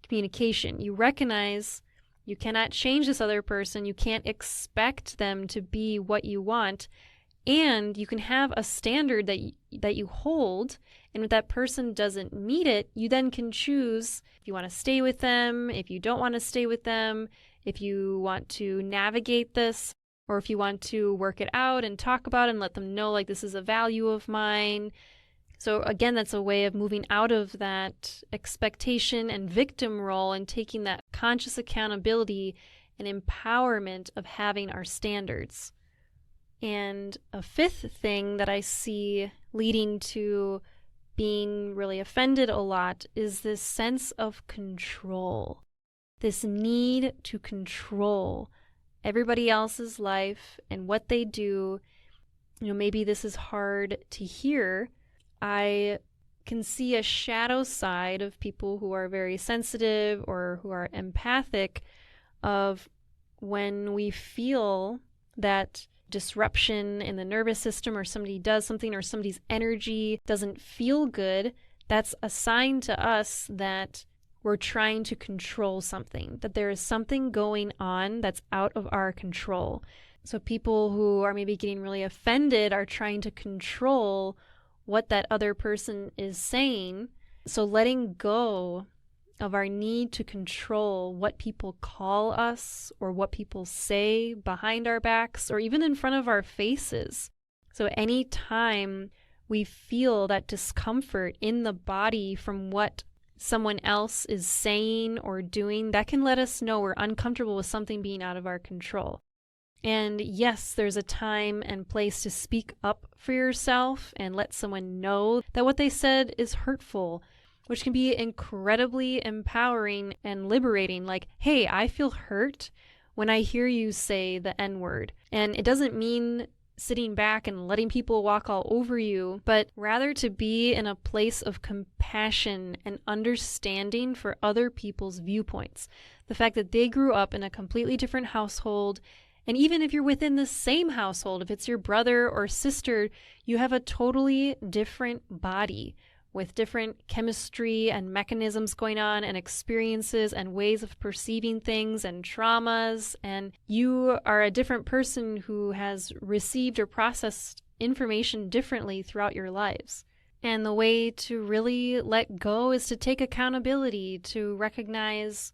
communication. You recognize you cannot change this other person, you can't expect them to be what you want, And you can have a standard that you hold, and if that person doesn't meet it, you then can choose if you want to stay with them, if you don't want to stay with them, if you want to navigate this, or if you want to work it out and talk about it and let them know, like, this is a value of mine. So again, that's a way of moving out of that expectation and victim role and taking that conscious accountability and empowerment of having our standards. And a fifth thing that I see leading to being really offended a lot is this sense of control, this need to control everybody else's life and what they do. Maybe this is hard to hear. I can see a shadow side of people who are very sensitive or who are empathic of when we feel that disruption in the nervous system, or somebody does something, or somebody's energy doesn't feel good. That's a sign to us that we're trying to control something, that there is something going on that's out of our control. So people who are maybe getting really offended are trying to control what that other person is saying. So letting go of our need to control what people call us or what people say behind our backs or even in front of our faces. So anytime we feel that discomfort in the body from what someone else is saying or doing, that can let us know we're uncomfortable with something being out of our control. And yes, there's a time and place to speak up for yourself and let someone know that what they said is hurtful, which can be incredibly empowering and liberating. Like, hey, I feel hurt when I hear you say the N-word. And it doesn't mean sitting back and letting people walk all over you, but rather to be in a place of compassion and understanding for other people's viewpoints. The fact that they grew up in a completely different household, and even if you're within the same household, if it's your brother or sister, you have a totally different body with different chemistry and mechanisms going on and experiences and ways of perceiving things and traumas. And you are a different person who has received or processed information differently throughout your lives. And the way to really let go is to take accountability, to recognize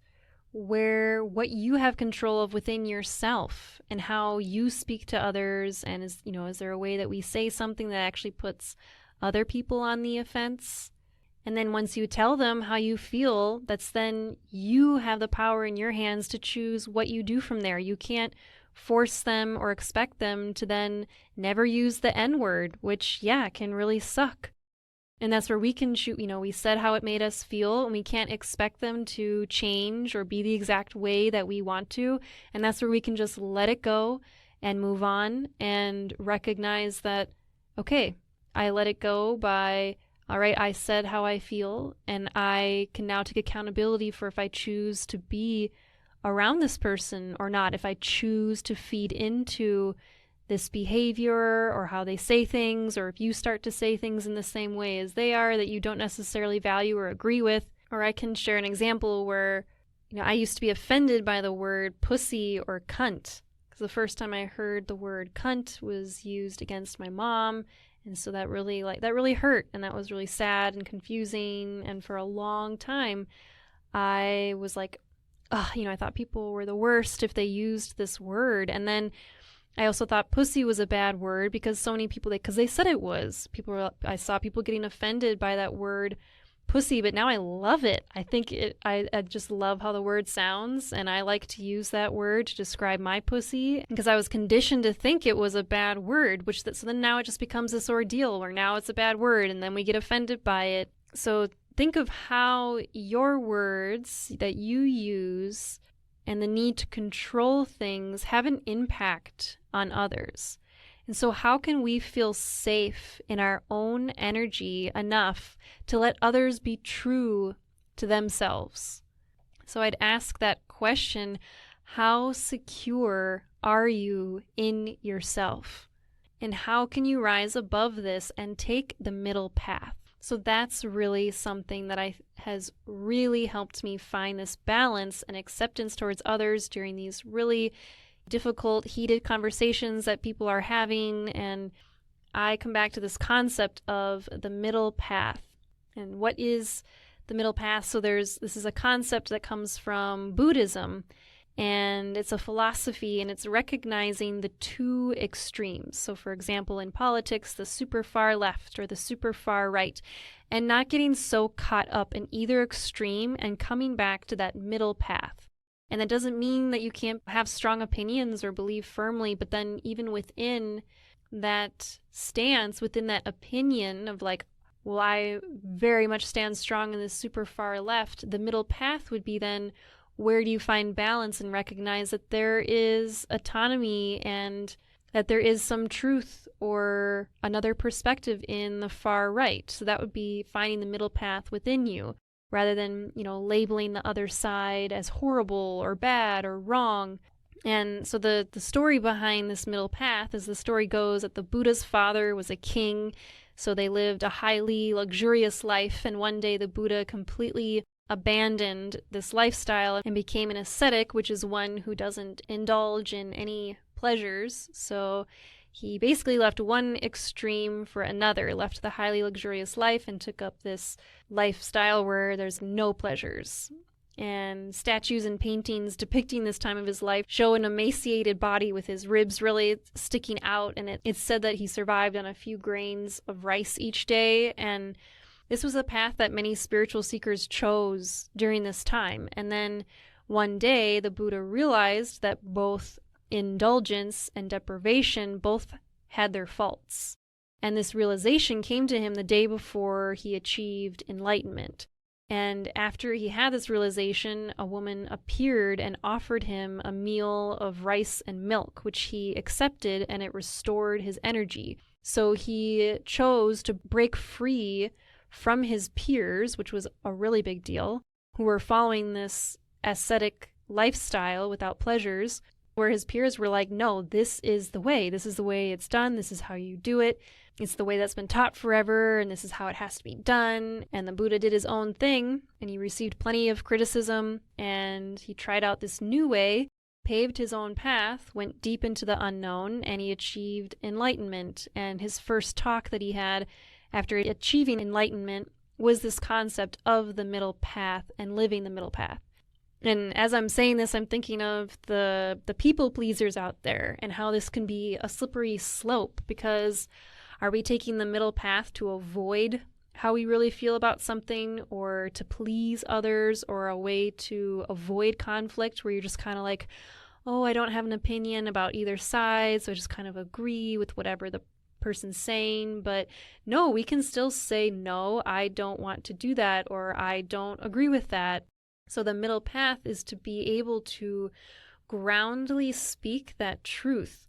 what you have control of within yourself and how you speak to others. And is there a way that we say something that actually puts other people on the offense? And then once you tell them how you feel, that's then you have the power in your hands to choose what you do from there. You can't force them or expect them to then never use the N-word, which, can really suck. And that's where we can shoot, we said how it made us feel, and we can't expect them to change or be the exact way that we want to. And that's where we can just let it go and move on and recognize that, okay, I let it go by, all right, I said how I feel, and I can now take accountability for if I choose to be around this person or not, if I choose to feed into this behavior or how they say things, or if you start to say things in the same way as they are that you don't necessarily value or agree with. Or I can share an example where, I used to be offended by the word pussy or cunt, because the first time I heard the word cunt was used against my mom. And so that really hurt, and that was really sad and confusing. And for a long time, I was like, I thought people were the worst if they used this word. And then I also thought pussy was a bad word because so many people, because they said it was. I saw people getting offended by that word pussy, but now I love it. I think I just love how the word sounds, and I like to use that word to describe my pussy because I was conditioned to think it was a bad word, so then now it just becomes this ordeal where now it's a bad word and then we get offended by it. So think of how your words that you use and the need to control things have an impact on others. And so how can we feel safe in our own energy enough to let others be true to themselves? So I'd ask that question, how secure are you in yourself? And how can you rise above this and take the middle path? So that's really something that has really helped me find this balance and acceptance towards others during these really difficult, heated conversations that people are having. And I come back to this concept of the middle path. And what is the middle path? So this is a concept that comes from Buddhism, and it's a philosophy, and it's recognizing the two extremes. So for example, in politics, the super far left or the super far right, and not getting so caught up in either extreme and coming back to that middle path. And that doesn't mean that you can't have strong opinions or believe firmly, but then even within that stance, within that opinion of like, well, I very much stand strong in the super far left, the middle path would be then, where do you find balance and recognize that there is autonomy and that there is some truth or another perspective in the far right? So that would be finding the middle path within you, rather than, labeling the other side as horrible or bad or wrong. And so the story behind this middle path, as the story goes, that the Buddha's father was a king, so they lived a highly luxurious life, and one day the Buddha completely abandoned this lifestyle and became an ascetic, which is one who doesn't indulge in any pleasures. So he basically left one extreme for another, left the highly luxurious life and took up this lifestyle where there's no pleasures. And statues and paintings depicting this time of his life show an emaciated body with his ribs really sticking out, and it's said that he survived on a few grains of rice each day. And this was a path that many spiritual seekers chose during this time. And then one day the Buddha realized that both indulgence and deprivation both had their faults. And this realization came to him the day before he achieved enlightenment. And after he had this realization, a woman appeared and offered him a meal of rice and milk, which he accepted, and it restored his energy. So he chose to break free from his peers, which was a really big deal, who were following this ascetic lifestyle without pleasures, where his peers were like, no, this is the way it's done, this is how you do it. It's the way that's been taught forever, and this is how it has to be done. And the Buddha did his own thing, and he received plenty of criticism, and he tried out this new way, paved his own path, went deep into the unknown, and he achieved enlightenment. And his first talk that he had after achieving enlightenment was this concept of the middle path and living the middle path. And as I'm saying this, I'm thinking of the people pleasers out there and how this can be a slippery slope, because are we taking the middle path to avoid how we really feel about something, or to please others, or a way to avoid conflict where you're just kind of like, oh, I don't have an opinion about either side, so I just kind of agree with whatever the person's saying? But no, we can still say, no, I don't want to do that, or I don't agree with that. So the middle path is to be able to groundly speak that truth.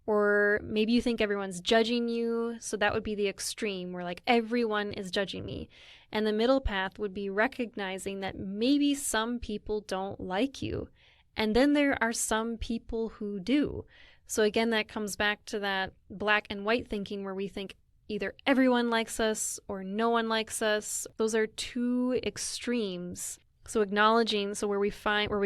Or maybe you think everyone's judging you, so that would be the extreme, where like everyone is judging me. And the middle path would be recognizing that maybe some people don't like you, and then there are some people who do. So again, that comes back to that black and white thinking, where we think either everyone likes us or no one likes us. Those are two extremes. So acknowledging, so where we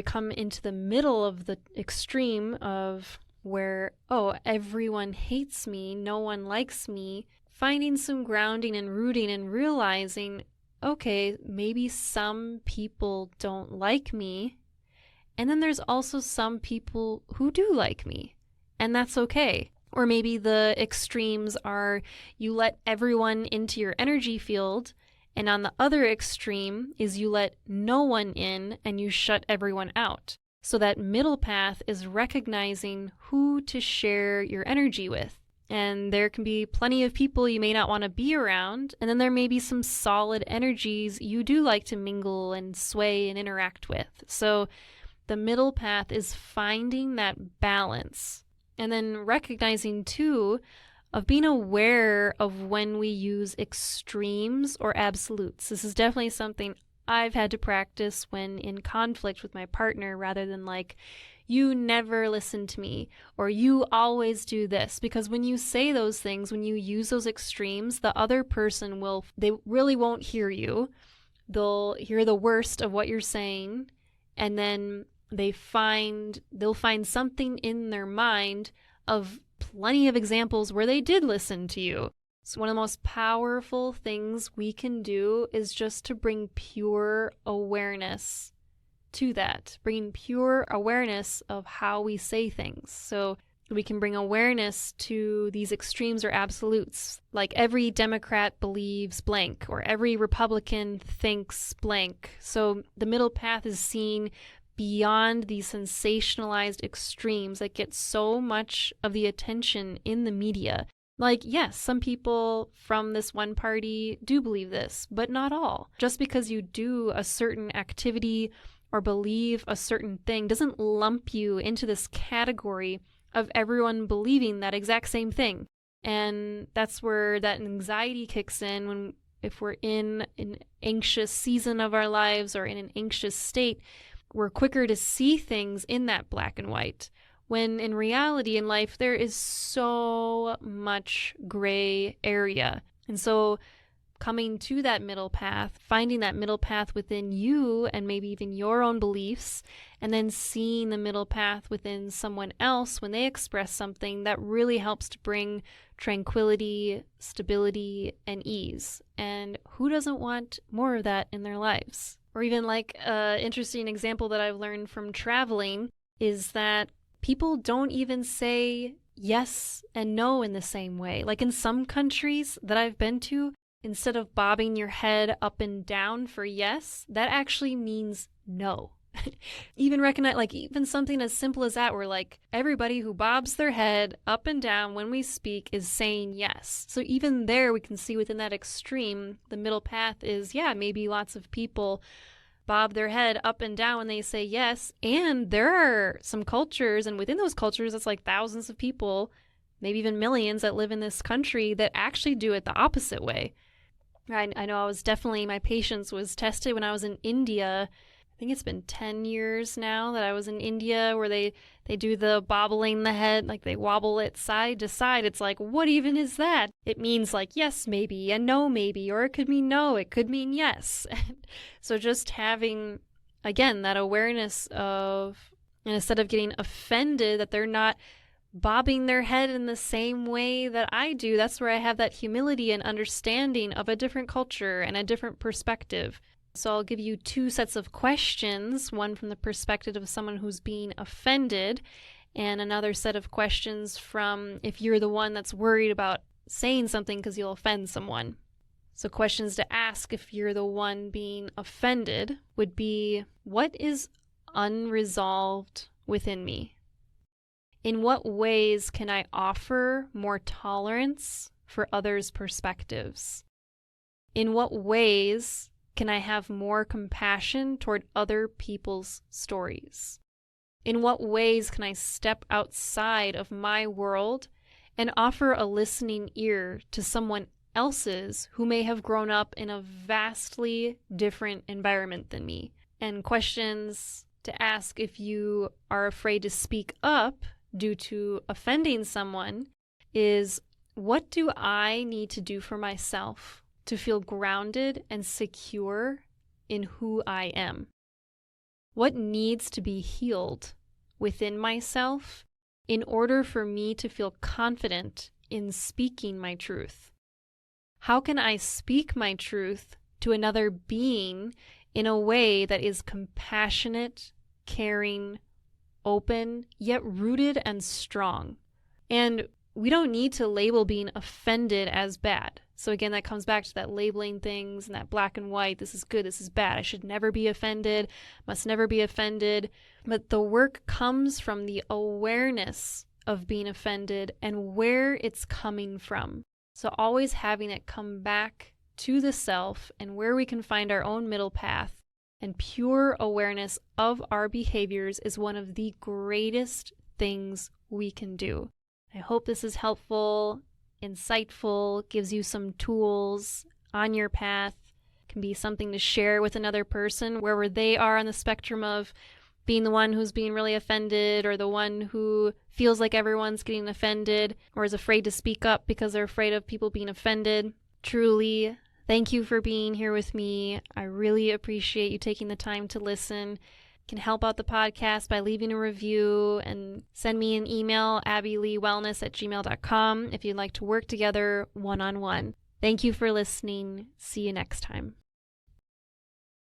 come into the middle of the extreme of where, oh, everyone hates me, no one likes me, finding some grounding and rooting and realizing, okay, maybe some people don't like me, and then there's also some people who do like me, and that's okay. Or maybe the extremes are you let everyone into your energy field, and on the other extreme is you let no one in and you shut everyone out. So that middle path is recognizing who to share your energy with. And there can be plenty of people you may not want to be around, and then there may be some solid energies you do like to mingle and sway and interact with. So the middle path is finding that balance, and then recognizing too of being aware of when we use extremes or absolutes. This is definitely something I've had to practice when in conflict with my partner, rather than like, you never listen to me, or you always do this. Because when you say those things, when you use those extremes, the other person they really won't hear you. They'll hear the worst of what you're saying, and then they'll find something in their mind of plenty of examples where they did listen to you. So one of the most powerful things we can do is just to bring pure awareness to that, bringing pure awareness of how we say things. So we can bring awareness to these extremes or absolutes, like every Democrat believes blank, or every Republican thinks blank. So the middle path is seen beyond these sensationalized extremes that get so much of the attention in the media. Like, yes, some people from this one party do believe this, but not all. Just because you do a certain activity or believe a certain thing doesn't lump you into this category of everyone believing that exact same thing. And that's where that anxiety kicks in if we're in an anxious season of our lives or in an anxious state, we're quicker to see things in that black and white. When in reality in life, there is so much gray area. And so coming to that middle path, finding that middle path within you and maybe even your own beliefs, and then seeing the middle path within someone else when they express something, that really helps to bring tranquility, stability, and ease. And who doesn't want more of that in their lives? Or even like an interesting example that I've learned from traveling is that people don't even say yes and no in the same way. Like in some countries that I've been to, instead of bobbing your head up and down for yes, that actually means no. Even something as simple as that, where like everybody who bobs their head up and down when we speak is saying yes. So even there we can see within that extreme, the middle path is, maybe lots of people bob their head up and down when they say yes. And there are some cultures, and within those cultures, it's like thousands of people, maybe even millions that live in this country that actually do it the opposite way. I know my patience was tested when I was in India. I think it's been 10 years now that I was in India, where they do the bobbling the head, like they wobble it side to side. It's like, what even is that? It means like yes, maybe, and no, maybe, or it could mean no, it could mean yes. So just having, again, that awareness of, and instead of getting offended that they're not bobbing their head in the same way that I do, that's where I have that humility and understanding of a different culture and a different perspective. So I'll give you two sets of questions, one from the perspective of someone who's being offended, and another set of questions from if you're the one that's worried about saying something because you'll offend someone. So questions to ask if you're the one being offended would be, what is unresolved within me? In what ways can I offer more tolerance for others' perspectives? In what ways can I have more compassion toward other people's stories? In what ways can I step outside of my world and offer a listening ear to someone else's who may have grown up in a vastly different environment than me? And questions to ask if you are afraid to speak up due to offending someone is, what do I need to do for myself to feel grounded and secure in who I am? What needs to be healed within myself in order for me to feel confident in speaking my truth? How can I speak my truth to another being in a way that is compassionate, caring, open, yet rooted and strong? And we don't need to label being offended as bad. So again, that comes back to that labeling things and that black and white. This is good, this is bad. I should never be offended, must never be offended. But the work comes from the awareness of being offended and where it's coming from. So always having it come back to the self and where we can find our own middle path. And pure awareness of our behaviors is one of the greatest things we can do. I hope this is helpful, insightful, gives you some tools on your path, can be something to share with another person wherever they are on the spectrum of being the one who's being really offended, or the one who feels like everyone's getting offended, or is afraid to speak up because they're afraid of people being offended. Truly, thank you for being here with me. I really appreciate you taking the time to listen. can help out the podcast by leaving a review, and send me an email, abbyleewellness@gmail.com, if you'd like to work together one-on-one. Thank you for listening. See you next time.